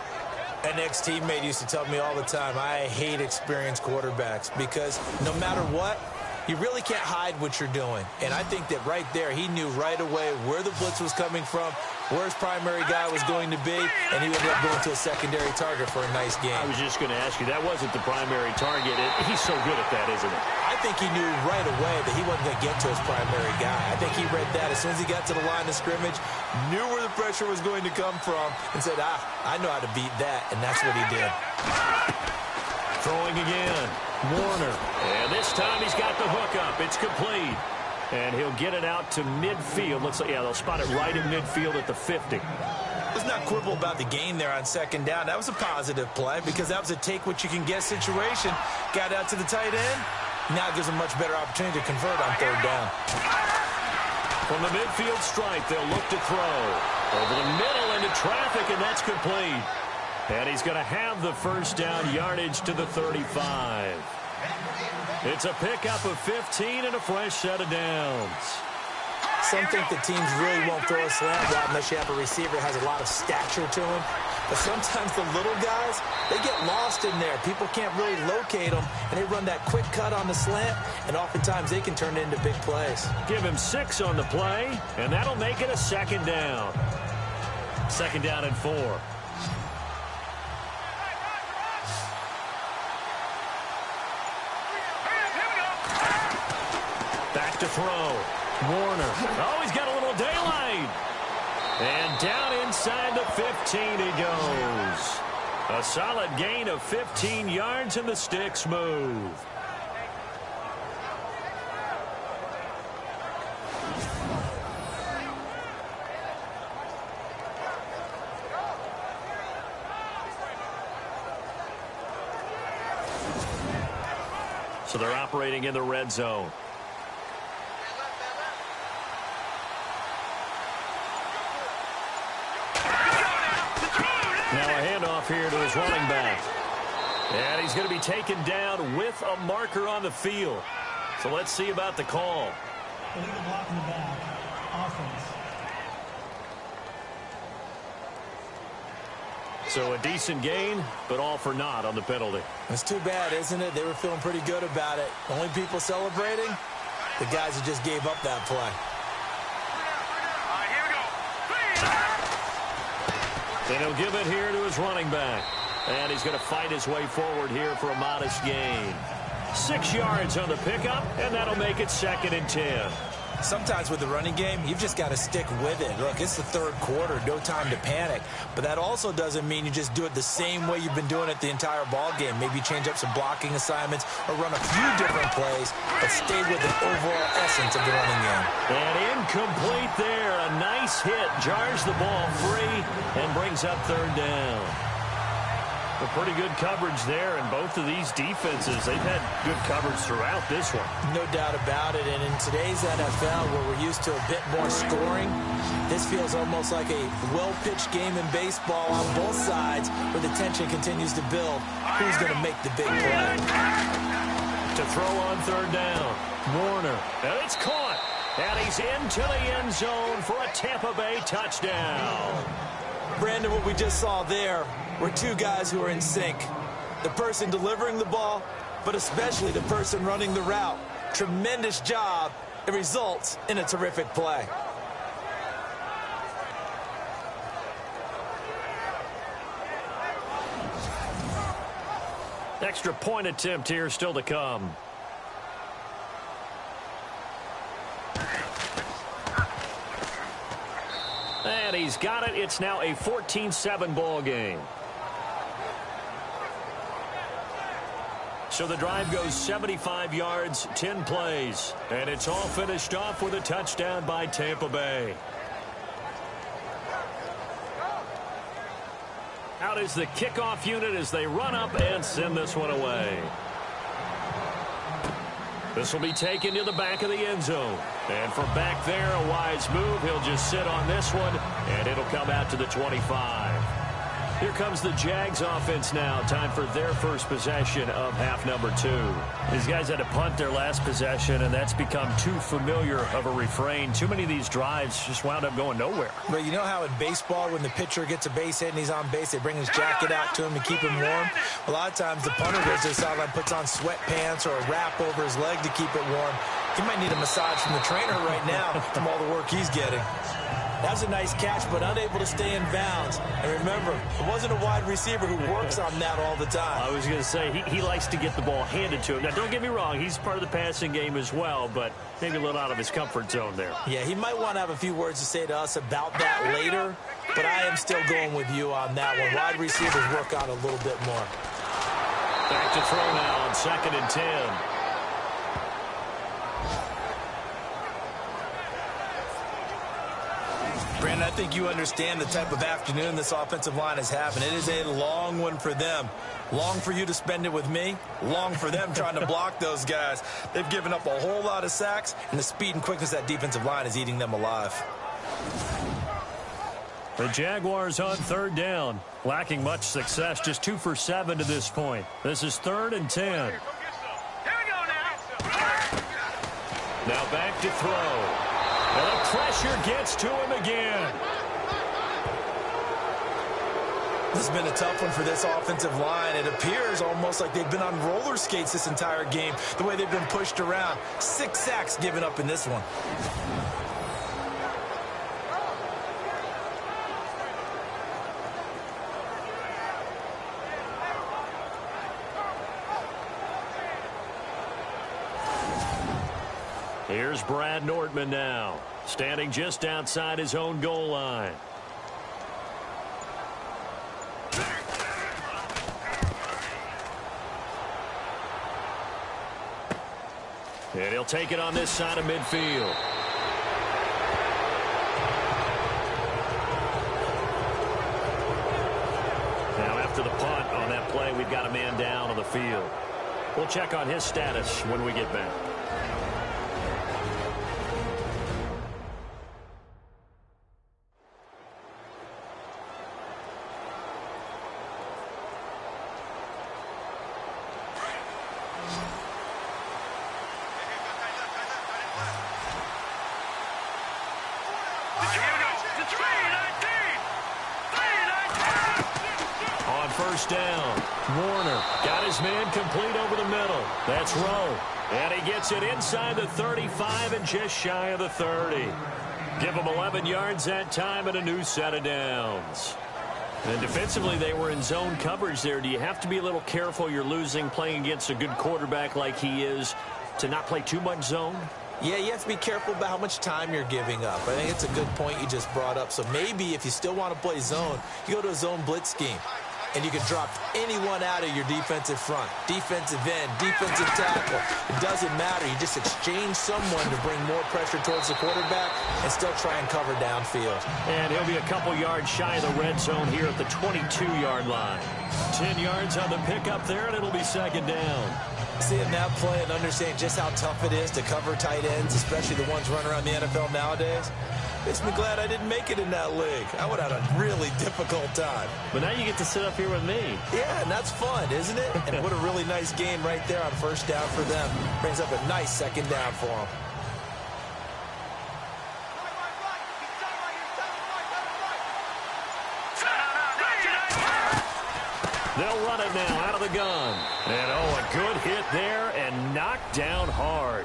An ex-teammate used to tell me all the time, I hate experienced quarterbacks because no matter what, you really can't hide what you're doing. And I think that right there, he knew right away where the blitz was coming from, where his primary guy was going to be, and he ended up going to a secondary target for a nice game. I was just going to ask you, that wasn't the primary target. He's so good at that, isn't he? I think he knew right away that he wasn't going to get to his primary guy. I think he read that as soon as he got to the line of scrimmage, knew where the pressure was going to come from, and said, I know how to beat that, and that's what he did. Throwing again. Warner. And this time he's got the hook up. It's complete. And he'll get it out to midfield. Looks like, yeah, they'll spot it right in midfield at the 50. Let's not quibble about the gain there on second down. That was a positive play because that was a take-what-you-can-get situation. Got out to the tight end. Now it gives them a much better opportunity to convert on third down. From the midfield stripe, they'll look to throw. Over the middle into traffic, and that's complete. And he's going to have the first down yardage to the 35. It's a pickup of 15 and a fresh set of downs. Some think that teams really won't throw a slant route unless you have a receiver that has a lot of stature to him. But sometimes the little guys, they get lost in there. People can't really locate them, and they run that quick cut on the slant, and oftentimes they can turn it into big plays. Give him 6 on the play, and that'll make it a second down. Second down and 4. Back to throw. Warner. Oh, he's got a little daylight. And down inside the 15 he goes. A solid gain of 15 yards, and the sticks move. So they're operating in the red zone. Now a handoff here to his running back. And he's going to be taken down with a marker on the field. So let's see about the call. Illegal block in the back. Offense. So a decent gain, but all for naught on the penalty. It's too bad, isn't it? They were feeling pretty good about it. The only people celebrating, the guys who just gave up that play. And he'll give it here to his running back. And he's going to fight his way forward here for a modest gain. 6 yards on the pickup, and that'll make it 2nd and 10. Sometimes with the running game, you've just got to stick with it. Look, it's the third quarter, no time to panic. But that also doesn't mean you just do it the same way you've been doing it the entire ball game. Maybe change up some blocking assignments or run a few different plays, but stay with the overall essence of the running game. And incomplete there. A nice hit. Jars the ball free and brings up third down. A pretty good coverage there, and both of these defenses, they've had good coverage throughout this one. No doubt about it, and in today's NFL, where we're used to a bit more scoring, this feels almost like a well-pitched game in baseball on both sides, where the tension continues to build. Who's going to make the big play? To throw on third down, Warner. And it's caught, and he's into the end zone for a Tampa Bay touchdown. Brandon, what we just saw there were two guys who are in sync. The person delivering the ball, but especially the person running the route. Tremendous job. It results in a terrific play. Extra point attempt here still to come. And he's got it. It's now a 14-7 ball game. So the drive goes 75 yards, 10 plays. And it's all finished off with a touchdown by Tampa Bay. Out is the kickoff unit as they run up and send this one away. This will be taken to the back of the end zone. And from back there, a wise move. He'll just sit on this one, and it'll come out to the 25. Here comes the Jags offense now. Time for their first possession of half number 2. These guys had to punt their last possession, and that's become too familiar of a refrain. Too many of these drives just wound up going nowhere. But you know how in baseball, when the pitcher gets a base hit and he's on base, they bring his jacket out to him to keep him warm? A lot of times the punter goes to the sideline, puts on sweatpants or a wrap over his leg to keep it warm. He might need a massage from the trainer right now from all the work he's getting. That was a nice catch, but unable to stay in bounds. And remember, it wasn't a wide receiver who works on that all the time. I was going to say, he likes to get the ball handed to him. Now, don't get me wrong, he's part of the passing game as well, but maybe a little out of his comfort zone there. Yeah, he might want to have a few words to say to us about that later, but I am still going with you on that one. Wide receivers work on a little bit more. Back to throw now on 2nd and 10. think you understand the type of afternoon this offensive line is having. It is a long one for them. Long for you to spend it with me. Long for them trying to block those guys. They've given up a whole lot of sacks, and the speed and quickness of that defensive line is eating them alive. The Jaguars on third down. Lacking much success, just 2 for 7 to this point. This is 3rd and 10. Here we go now. Now back to throw. And the pressure gets to him again. This has been a tough one for this offensive line. It appears almost like they've been on roller skates this entire game, the way they've been pushed around. 6 sacks given up in this one. Here's Brad Nordman now, standing just outside his own goal line. And he'll take it on this side of midfield. Now after the punt on that play, we've got a man down on the field. We'll check on his status when we get back. First down. Warner got his man complete over the middle. That's Rowe. And he gets it inside the 35 and just shy of the 30. Give him 11 yards that time and a new set of downs. And defensively, they were in zone coverage there. Do you have to be a little careful? You're losing playing against a good quarterback like he is to not play too much zone? Yeah, you have to be careful about how much time you're giving up. I think it's a good point you just brought up. So maybe if you still want to play zone, you go to a zone blitz scheme. And you can drop anyone out of your defensive front. Defensive end, defensive tackle. It doesn't matter. You just exchange someone to bring more pressure towards the quarterback and still try and cover downfield. And he'll be a couple yards shy of the red zone here at the 22-yard line. 10 yards on the pickup there, and it'll be second down. Seeing that play and understanding just how tough it is to cover tight ends, especially the ones running around the NFL nowadays, makes me glad I didn't make it in that league. I would have had a really difficult time. But now you get to sit up here with me. Yeah, and that's fun, isn't it? And what a really nice game right there on first down for them. Brings up a nice second down for them. They'll run it now out of the gun. And, oh, a good hit there and knocked down hard.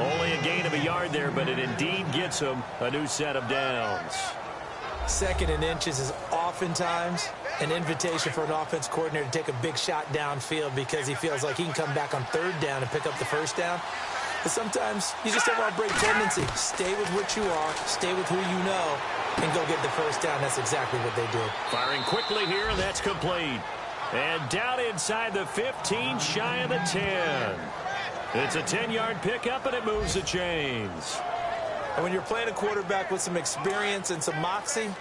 Only a gain of a yard there, but it indeed gets him a new set of downs. 2nd and inches is oftentimes an invitation for an offense coordinator to take a big shot downfield because he feels like he can come back on 3rd down and pick up the first down. But sometimes you just don't want to break tendency. Stay with what you are, stay with who you know, and go get the first down. That's exactly what they did. Firing quickly here, and that's complete. And down inside the 15, shy of the 10. It's a 10-yard pickup, and it moves the chains. And when you're playing a quarterback with some experience and some moxie,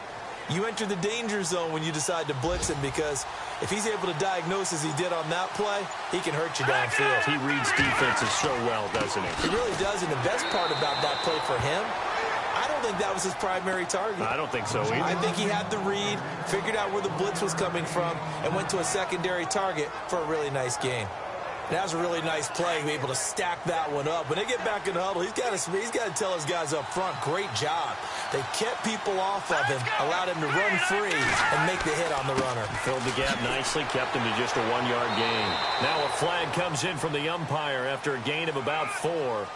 you enter the danger zone when you decide to blitz him, because if he's able to diagnose as he did on that play, he can hurt you downfield. He reads defenses so well, doesn't he? He really does, and the best part about that play for him, I don't think that was his primary target. I don't think so either. I think he had the read, figured out where the blitz was coming from, and went to a secondary target for a really nice gain. That was a really nice play, to be able to stack that one up. When they get back in the huddle, he's got to tell his guys up front, great job. They kept people off of him, allowed him to run free, and make the hit on the runner. Filled the gap nicely, kept him to just a 1-yard gain. Now a flag comes in from the umpire after a gain of about 4.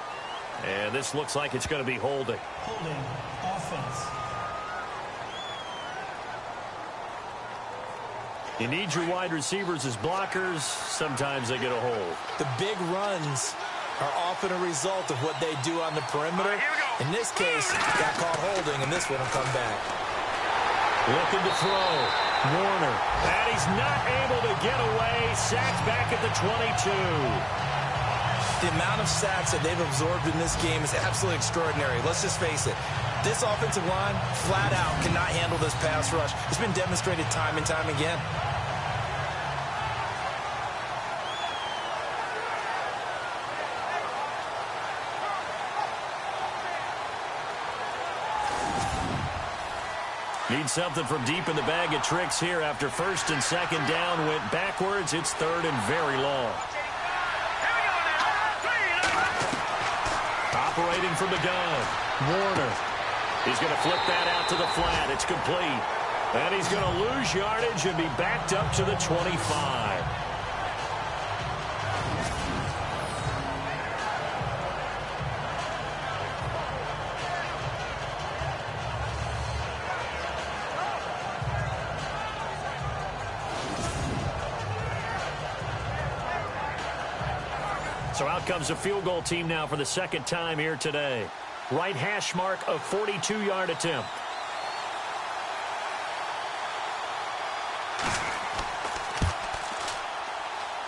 And this looks like it's going to be holding. Holding, offense. You need your wide receivers as blockers. Sometimes they get a hold. The big runs are often a result of what they do on the perimeter. In this case, got caught holding, and this one will come back. Looking to throw. Warner. And he's not able to get away. Sacked back at the 22. The amount of sacks that they've absorbed in this game is absolutely extraordinary. Let's just face it. This offensive line, flat out, cannot handle this pass rush. It's been demonstrated time and time again. Need something from deep in the bag of tricks here after first and second down went backwards. It's third and very long. Operating from the gun, Warner. He's going to flip that out to the flat. It's complete. And he's going to lose yardage and be backed up to the 25. So out comes a field goal team now for the second time here today. Right hash mark of 42-yard attempt.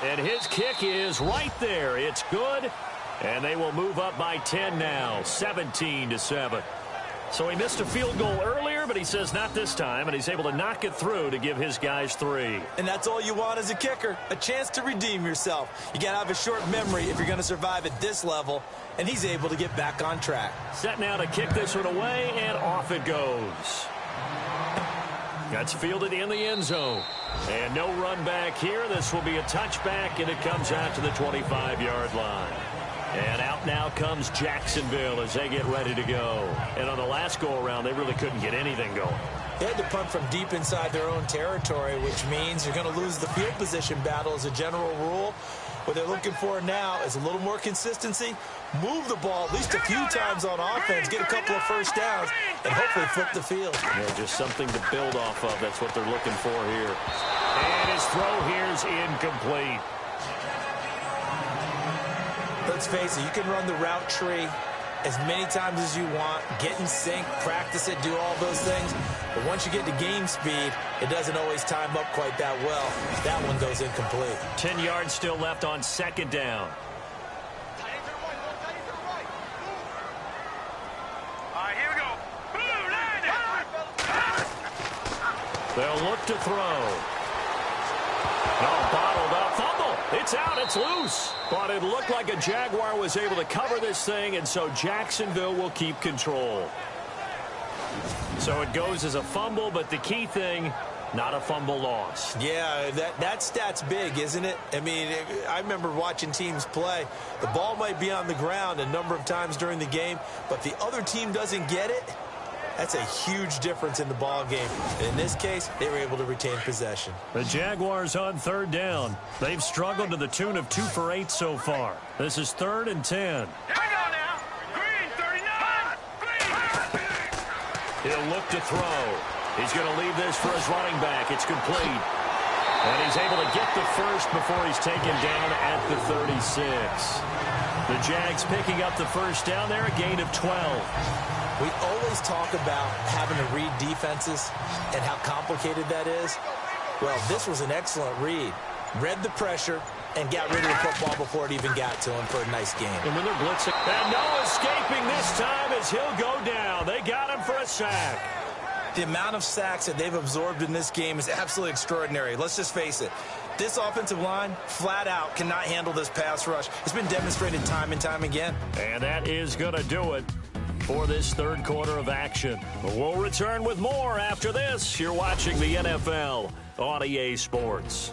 And his kick is right there. It's good. And they will move up by 10 now, 17-7. So he missed a field goal earlier, but he says not this time, and he's able to knock it through to give his guys 3. And that's all you want as a kicker, a chance to redeem yourself. You got to have a short memory if you're going to survive at this level, and he's able to get back on track. Set now to kick this one away, and off it goes. That's fielded in the end zone. And no run back here. This will be a touchback, and it comes out to the 25-yard line. And out now comes Jacksonville as they get ready to go. And on the last go-around, they really couldn't get anything going. They had to punt from deep inside their own territory, which means you're going to lose the field position battle as a general rule. What they're looking for now is a little more consistency, move the ball at least a few times on offense, get a couple of first downs, and hopefully flip the field. Yeah, just something to build off of. That's what they're looking for here. And his throw here is incomplete. Let's face it, you can run the route tree as many times as you want, get in sync, practice it, do all those things. But once you get to game speed, it doesn't always time up quite that well. That one goes incomplete. 10 yards still left on second down. All right, here we go. They'll look to throw. No, bottled up. Fumble. It's out. It's loose. But it looked like a Jaguar was able to cover this thing, and so Jacksonville will keep control. So it goes as a fumble, but the key thing, not a fumble loss. Yeah, that stat's big, isn't it? I mean, I remember watching teams play. The ball might be on the ground a number of times during the game, but the other team doesn't get it. That's a huge difference in the ball game. And in this case, they were able to retain possession. The Jaguars on third down. They've struggled to the tune of 2 for 8 so far. This is 3rd and 10. Here we go now. Green, 39. Green. He'll look to throw. He's going to leave this for his running back. It's complete. And he's able to get the first before he's taken down at the 36. The Jags picking up the first down there, a gain of 12. We always talk about having to read defenses and how complicated that is. Well, this was an excellent read. Read the pressure and got rid of the football before it even got to him for a nice game. And when they're blitzing, and no escaping this time as he'll go down. They got him for a sack. The amount of sacks that they've absorbed in this game is absolutely extraordinary. Let's just face it. This offensive line, flat out, cannot handle this pass rush. It's been demonstrated time and time again. And that is going to do it for this third quarter of action. We'll return with more after this. You're watching the NFL on EA Sports.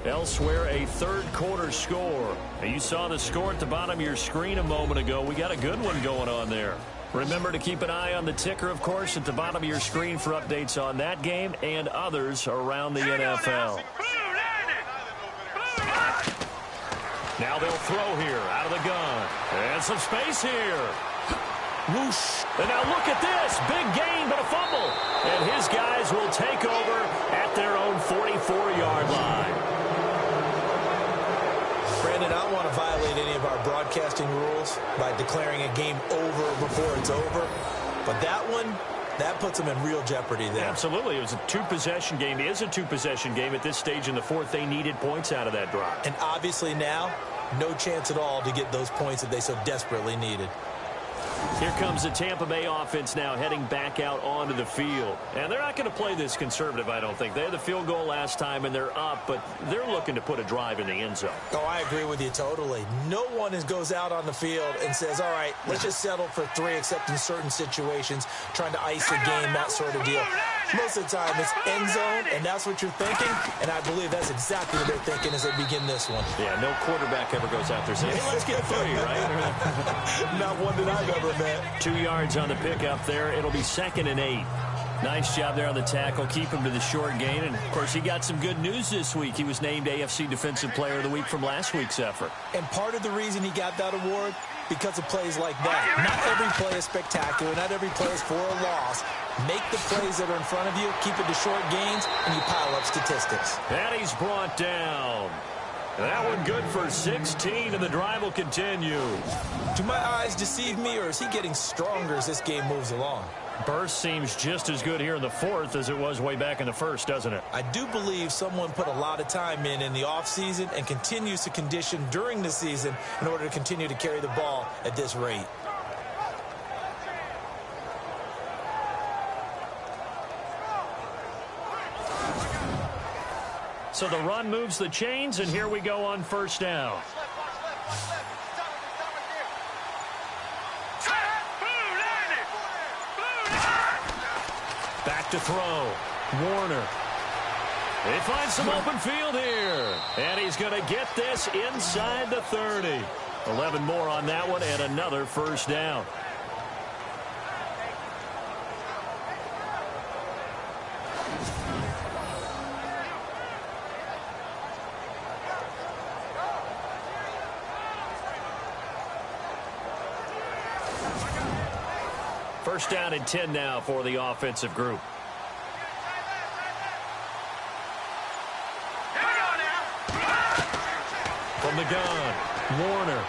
Elsewhere, a third quarter score. You saw the score at the bottom of your screen a moment ago. We got a good one going on there. Remember to keep an eye on the ticker, of course, at the bottom of your screen for updates on that game and others around the NFL. Now they'll throw here out of the gun. And some space here. Whoosh. And now look at this. Big gain, but a fumble. And his guys will take over at their own 44-yard line. Brandon, I don't want to violate any of our broadcasting rules by declaring a game over before it's over. But that one, that puts them in real jeopardy there. Absolutely. It was a two-possession game. It is a two-possession game at this stage in the fourth. They needed points out of that drive. And obviously now, no chance at all to get those points that they so desperately needed. Here comes the Tampa Bay offense now heading back out onto the field. And they're not going to play this conservative, I don't think. They had the field goal last time, and they're up, but they're looking to put a drive in the end zone. Oh, I agree with you totally. No one goes out on the field and says, all right, let's just settle for 3, except in certain situations, trying to ice a game, that sort of deal. Most of the time, it's end zone, and that's what you're thinking, and I believe that's exactly what they're thinking as they begin this one. Yeah, no quarterback ever goes out there saying, hey, let's get 3, right? Not one that I've ever met. 2 yards on the pickup there. It'll be 2nd and 8. Nice job there on the tackle. Keep him to the short gain. And, of course, he got some good news this week. He was named AFC Defensive Player of the Week from last week's effort. And part of the reason he got that award, because of plays like that. Not every play is spectacular. Not every play is for a loss. Make the plays that are in front of you, keep it to short gains, and you pile up statistics. And he's brought down. That one good for 16, and the drive will continue. Do my eyes deceive me, or is he getting stronger as this game moves along? Burst seems just as good here in the 4th as it was way back in the 1st, doesn't it? I do believe someone put a lot of time in the offseason and continues to condition during the season in order to continue to carry the ball at this rate. So the run moves the chains, and here we go on 1st down. Back to throw. Warner. He finds some open field here. And he's going to get this inside the 30. 11 more on that one, and another 1st down. First down and 10 now for the offensive group. From the gun, Warner.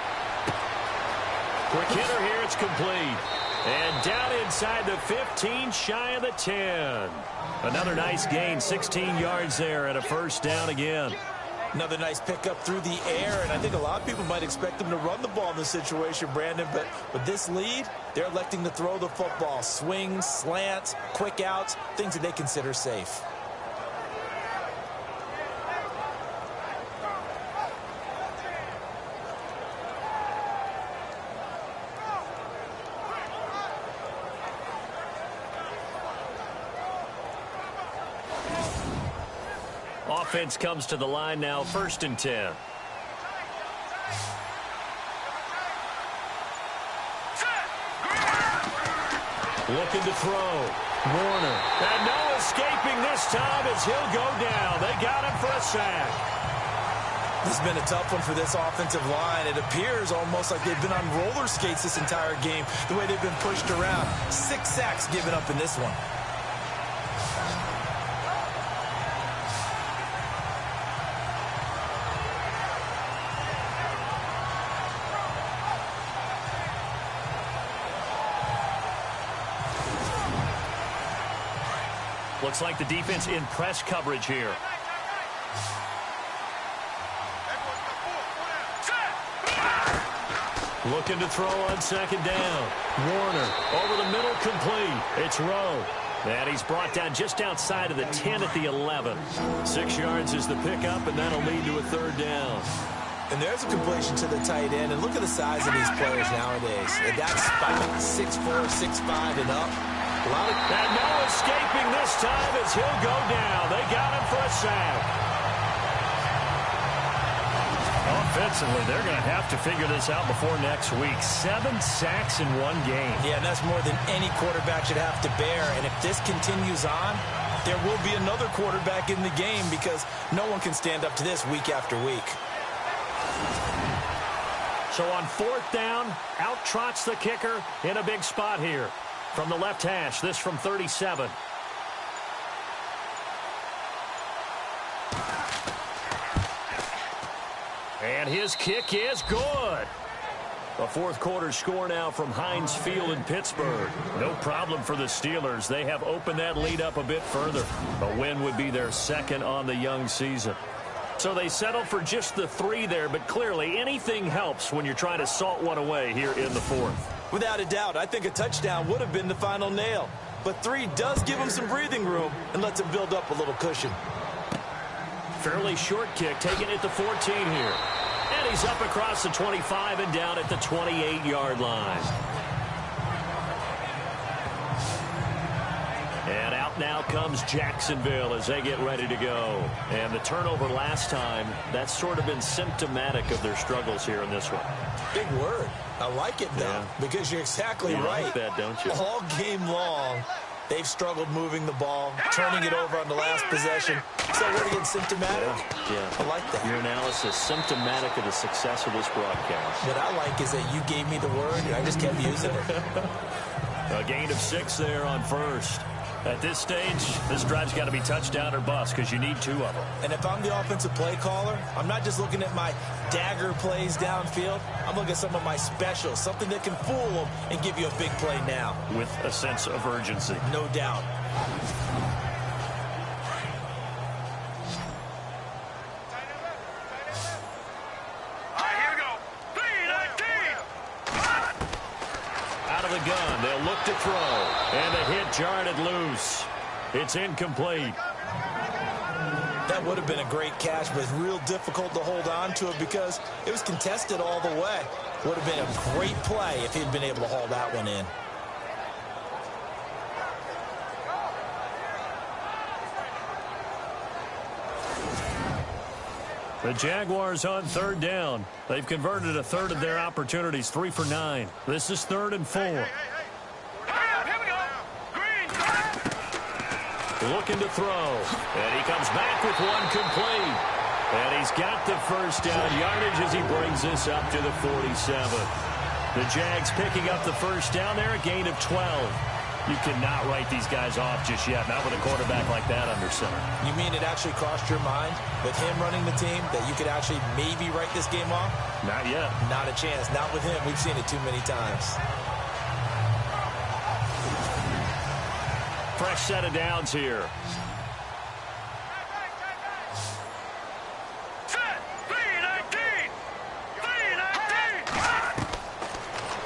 Quick hitter here, it's complete. And down inside the 15, shy of the 10. Another nice gain, 16 yards there, and a 1st down again. Another nice pickup through the air, and I think a lot of people might expect them to run the ball in this situation, Brandon, but with this lead, they're electing to throw the football. Swings, slants, quick outs, things that they consider safe. Offense comes to the line now, 1st and 10. Looking to throw. Warner. And no escaping this time as he'll go down. They got him for a sack. This has been a tough one for this offensive line. It appears almost like they've been on roller skates this entire game, the way they've been pushed around. 6 sacks given up in this one. Looks like the defense in press coverage here. Looking to throw on 2nd down. Warner over the middle, complete. It's Rowe. And he's brought down just outside of the 10 at the 11. 6 yards is the pickup, and that'll lead to a 3rd down. And there's a completion to the tight end. And look at the size of these players nowadays. And that's 6'4", 6'5", and up. And no escaping this time as he'll go down. They got him for a sack. Offensively, they're going to have to figure this out before next week. 7 sacks in one game. Yeah, and that's more than any quarterback should have to bear. And if this continues on, there will be another quarterback in the game because no one can stand up to this week after week. So on 4th down, out trots the kicker in a big spot here. From the left hash, this from 37. And his kick is good. A 4th quarter score now from Heinz Field in Pittsburgh. No problem for the Steelers. They have opened that lead up a bit further. A win would be their 2nd on the young season. So they settle for just the 3 there, but clearly anything helps when you're trying to salt one away here in the 4th. Without a doubt, I think a touchdown would have been the final nail. But 3 does give him some breathing room and lets him build up a little cushion. Fairly short kick, taking it to 14 here. And he's up across the 25 and down at the 28-yard line. And out now comes Jacksonville as they get ready to go. And the turnover last time, that's sort of been symptomatic of their struggles here in this one. Big word. I like it, though, because you're exactly right. Like that, don't you? All game long, they've struggled moving the ball, turning it over on the last possession. Is that word again, symptomatic? Yeah. I like that. Your analysis, symptomatic of the success of this broadcast. What I like is that you gave me the word, and I just kept using it. A gain of 6 there on first. At this stage, this drive's got to be touchdown or bust because you need 2 of them. And if I'm the offensive play caller, I'm not just looking at my dagger plays downfield. I'm looking at some of my specials, something that can fool them and give you a big play now. With a sense of urgency. No doubt. Gun. They'll look to throw. And the hit jarred it loose. It's incomplete. That would have been a great catch, but real difficult to hold on to it because it was contested all the way. Would have been a great play if he'd been able to haul that one in. The Jaguars on 3rd down. They've converted a third of their opportunities, 3 for 9. This is 3rd and 4. Here we go. Green. Looking to throw. And he comes back with one complete. And he's got the first down yardage as he brings this up to the 47. The Jags picking up the first down there, a gain of 12. You cannot write these guys off just yet, not with a quarterback like that under center. You mean it actually crossed your mind with him running the team that you could actually maybe write this game off? Not yet. Not a chance. Not with him. We've seen it too many times. Fresh set of downs here.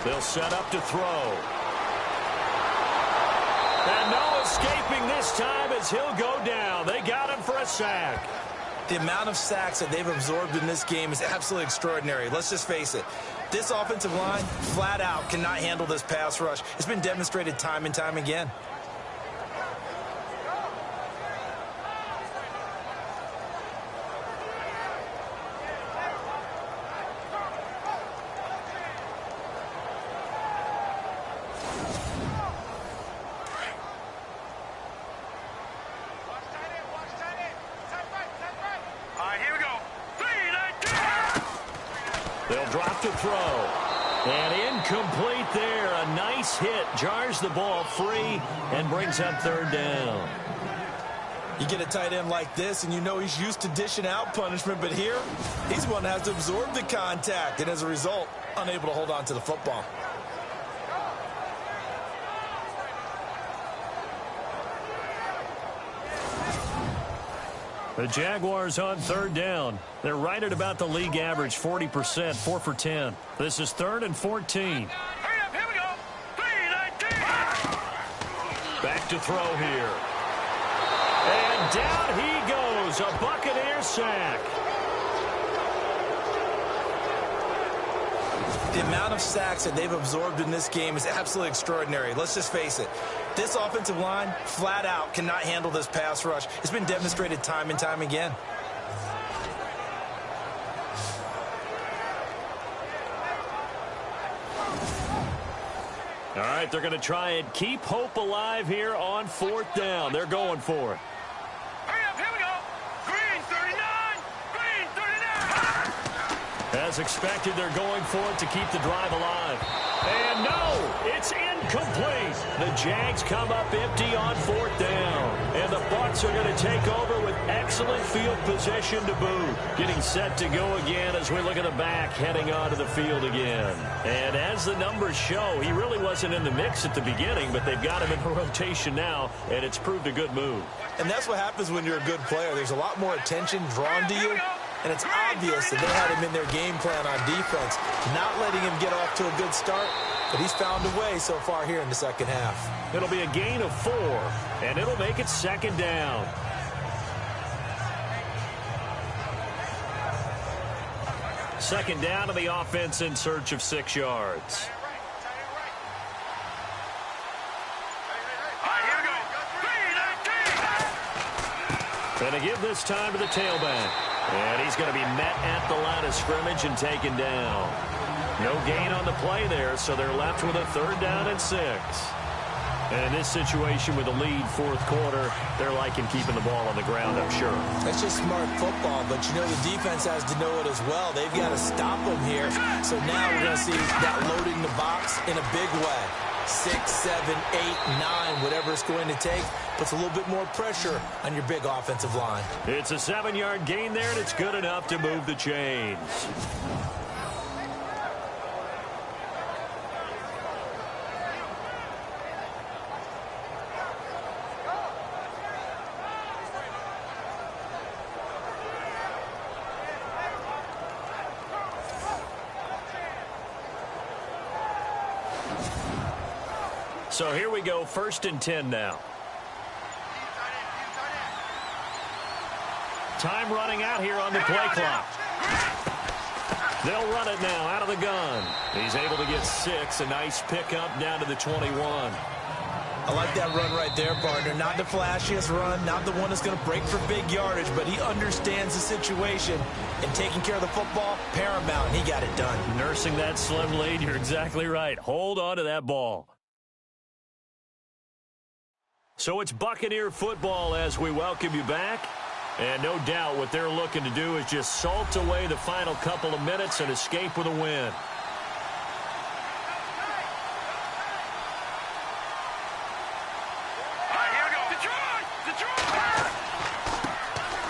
They'll set up to throw. And no escaping this time as he'll go down. They got him for a sack. The amount of sacks that they've absorbed in this game is absolutely extraordinary. Let's just face it. This offensive line, flat out, cannot handle this pass rush. It's been demonstrated time and time again. They'll drop to throw. And incomplete there. A nice hit. Jars the ball free and brings up 3rd down. You get a tight end like this, and you know he's used to dishing out punishment, but here, he's the one that has to absorb the contact, and as a result, unable to hold on to the football. The Jaguars on 3rd down. They're right at about the league average, 40%, 4 for 10. This is 3rd and 14. Hurry up, here we go. 3-19. Back to throw here. And down he goes. A Buccaneer sack. The amount of sacks that they've absorbed in this game is absolutely extraordinary. Let's just face it. This offensive line, flat out, cannot handle this pass rush. It's been demonstrated time and time again. All right, they're going to try and keep hope alive here on 4th down. They're going for it. Hurry up, here we go. Green 39. Green 39. As expected, they're going for it to keep the drive alive. And no, it's incomplete. The Jags come up empty on 4th down. And the Bucs are going to take over with excellent field position to boot. Getting set to go again as we look at the back heading onto the field again. And as the numbers show, he really wasn't in the mix at the beginning, but they've got him in rotation now, and it's proved a good move. And that's what happens when you're a good player. There's a lot more attention drawn to you. And it's obvious that they had him in their game plan on defense, not letting him get off to a good start. but he's found a way so far here in the second half. It'll be a gain of 4, and it'll make it second down. Second down to the offense in search of 6 yards. And to give this time to the tailback. And he's going to be met at the line of scrimmage and taken down. No gain on the play there, so they're left with a 3rd down and 6. And in this situation with a lead 4th quarter, they're liking keeping the ball on the ground, I'm sure. That's just smart football, but you know the defense has to know it as well. They've got to stop them here. So now we're going to see that loading the box in a big way. 6, 7, 8, 9, whatever it's going to take, puts a little bit more pressure on your big offensive line. It's a 7-yard gain there, and it's good enough to move the chains. So here we go, 1st and 10 now. Time running out here on the play clock. They'll run it now out of the gun. He's able to get 6, a nice pickup down to the 21. I like that run right there, partner. Not the flashiest run, not the one that's going to break for big yardage, but he understands the situation, and taking care of the football, paramount, and he got it done. Nursing that slim lead, you're exactly right. Hold on to that ball. So it's Buccaneer football as we welcome you back. And no doubt what they're looking to do is just salt away the final couple of minutes and escape with a win.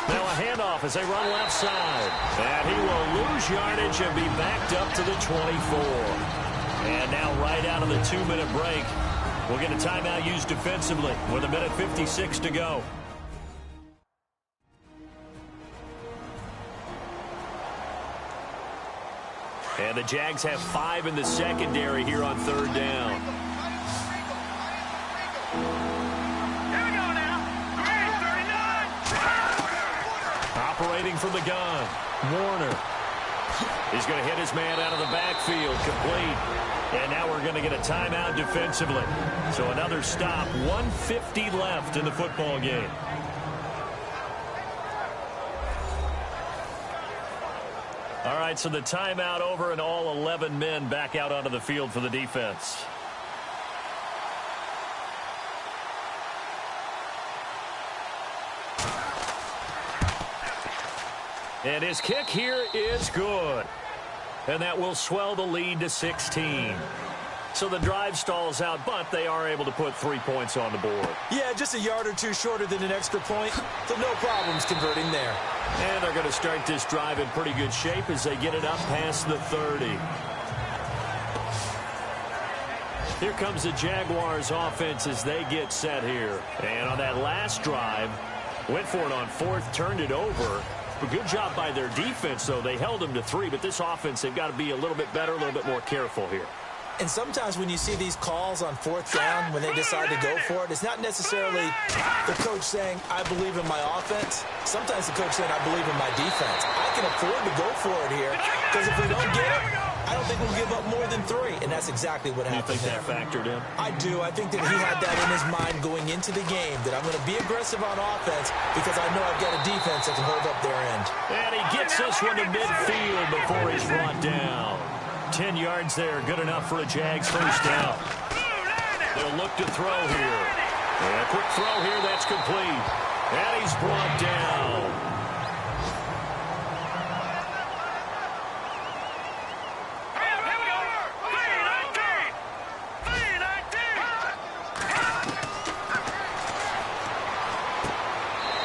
Now a handoff as they run left side. And he will lose yardage and be backed up to the 24. And now right out of the 2-minute break, we'll get a timeout used defensively with 1:56 to go. And the Jags have 5 in the secondary here on 3rd down. Here we go now. 39. Operating from the gun, Warner. He's going to hit his man out of the backfield, complete. And now we're going to get a timeout defensively. So another stop, 1:50 left in the football game. All right, so the timeout over and all 11 men back out onto the field for the defense. And his kick here is good. And that will swell the lead to 16. So the drive stalls out, but they are able to put 3 points on the board. Yeah, just a yard or two shorter than an extra point, so no problems converting there. And they're going to start this drive in pretty good shape as they get it up past the 30. Here comes the Jaguars offense as they get set here. And on that last drive, went for it on 4th, turned it over. A good job by their defense, though. They held them to 3, but this offense, they've got to be a little bit better, a little bit more careful here. And sometimes when you see these calls on 4th down, when they decide to go for it, it's not necessarily the coach saying, I believe in my offense. Sometimes the coach saying, I believe in my defense. I can afford to go for it here, because if we don't get it, I don't think we'll give up more than 3. And that's exactly what happened there. You think that factored in? I do. I think that he had that in his mind going into the game, that I'm going to be aggressive on offense because I know I've got a defense that can hold up their end. And he gets this one to midfield before he's brought down. 10 yards there, good enough for a Jags 1st down. They'll look to throw here. And a quick throw here, that's complete. And he's brought down.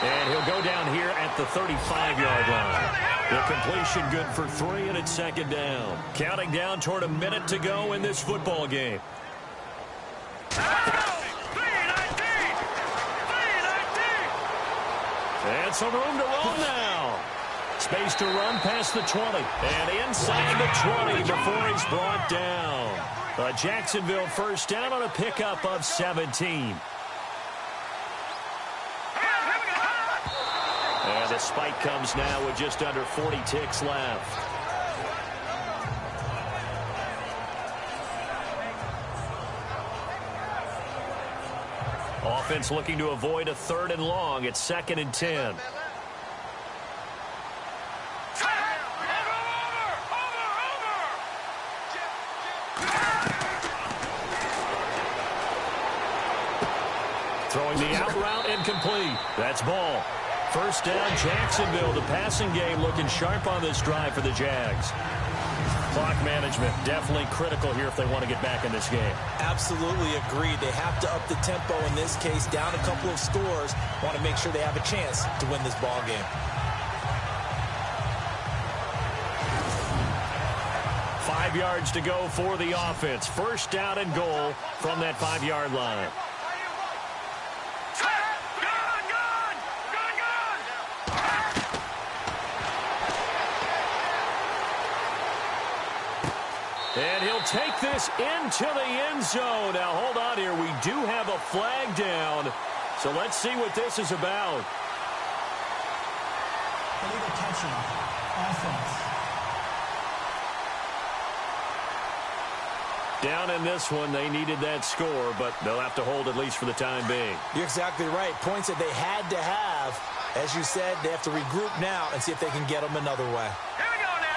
And he'll go down here at the 35-yard line. The completion good for 3, and it's 2nd down. Counting down toward a minute to go in this football game. And some room to roll now. Space to run past the 20. And inside the 20 before he's brought down. A Jacksonville first down on a pickup of 17. And the spike comes now with just under 40 ticks left. Offense looking to avoid a 3rd and long. It's 2nd and 10. Throwing the out route incomplete. That's ball. First down, Jacksonville. The passing game looking sharp on this drive for the Jags. Clock management definitely critical here if they want to get back in this game. Absolutely agreed. They have to up the tempo in this case, down a couple of scores. Want to make sure they have a chance to win this ball game. Five yards to go for the offense. First down and goal from that 5-yard line. And he'll take this into the end zone. Now, hold on here. We do have a flag down. So let's see what this is about. Illegal catching. Offense. Down in this one, they needed that score, but they'll have to hold at least for the time being. You're exactly right. Points that they had to have. As you said, they have to regroup now and see if they can get them another way. Here we go now.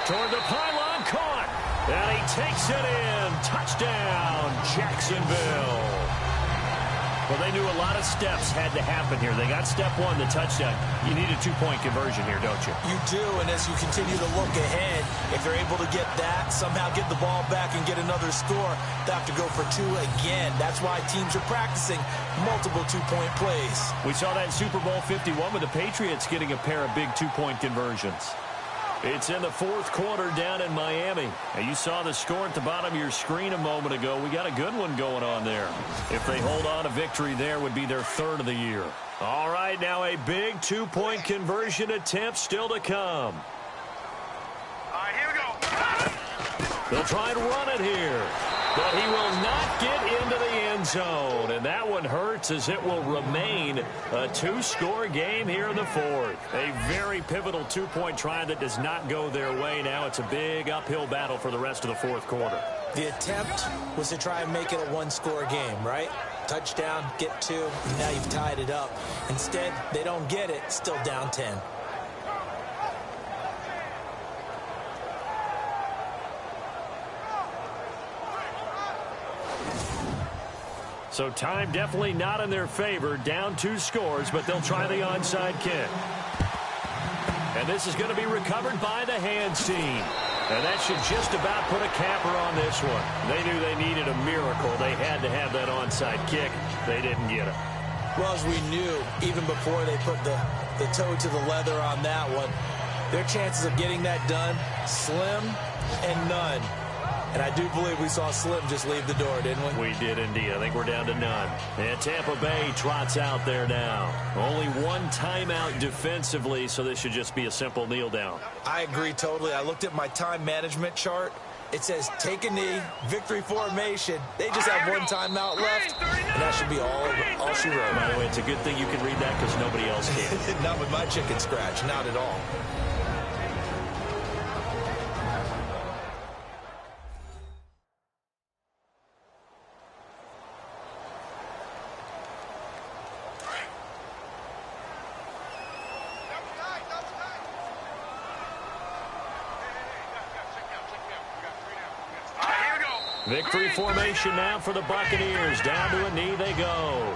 Toward the pylon, caught. And he takes it in. Touchdown, Jacksonville. Well, they knew a lot of steps had to happen here. They got step one, the touchdown. You need a 2-point conversion here, don't you? You do, and as you continue to look ahead, if they're able to get that, somehow get the ball back and get another score, they have to go for 2 again. That's why teams are practicing multiple 2-point plays. We saw that in Super Bowl 51 with the Patriots getting a pair of big 2-point conversions. It's in the 4th quarter down in Miami. And you saw the score at the bottom of your screen a moment ago. We got a good one going on there. If they hold on, a victory there would be their 3rd of the year. All right, now a big 2-point conversion attempt still to come. All right, here we go. They'll try and run it here. But he will not get into the end zone. And that one hurts as it will remain a 2-score game here in the 4th. A very pivotal 2-point try that does not go their way. Now it's a big uphill battle for the rest of the 4th quarter. The attempt was to try and make it a 1-score game, right? Touchdown, get 2, and now you've tied it up. Instead, they don't get it, still down 10. So time definitely not in their favor. Down 2 scores, but they'll try the onside kick. And this is going to be recovered by the hands team. And that should just about put a capper on this one. They knew they needed a miracle. They had to have that onside kick. They didn't get it. Well, as we knew, even before they put the toe to the leather on that one, their chances of getting that done, slim and none. And I do believe we saw Slim just leave the door, didn't we? We did indeed. I think we're down to none. And Tampa Bay trots out there now. Only 1 timeout defensively, so this should just be a simple kneel down. I agree totally. I looked at my time management chart. It says take a knee, victory formation. They just have 1 timeout left, and that should be all she wrote. By the way, it's a good thing you can read that because nobody else can. Not with my chicken scratch. Not at all. Victory formation now for the Buccaneers. Down to a knee they go.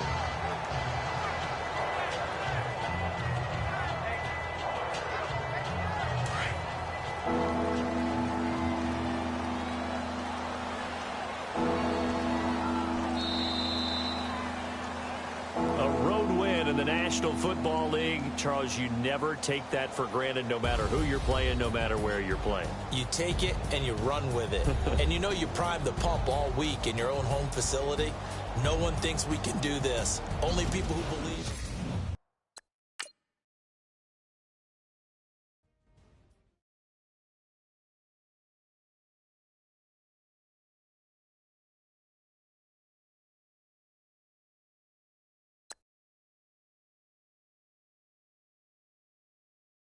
A road win in the National Football League. Charles, you never take that for granted no matter who you're playing, no matter where you're playing. You take it and you run with it. And you know you primed the pump all week in your own home facility. No one thinks we can do this. Only people who believe.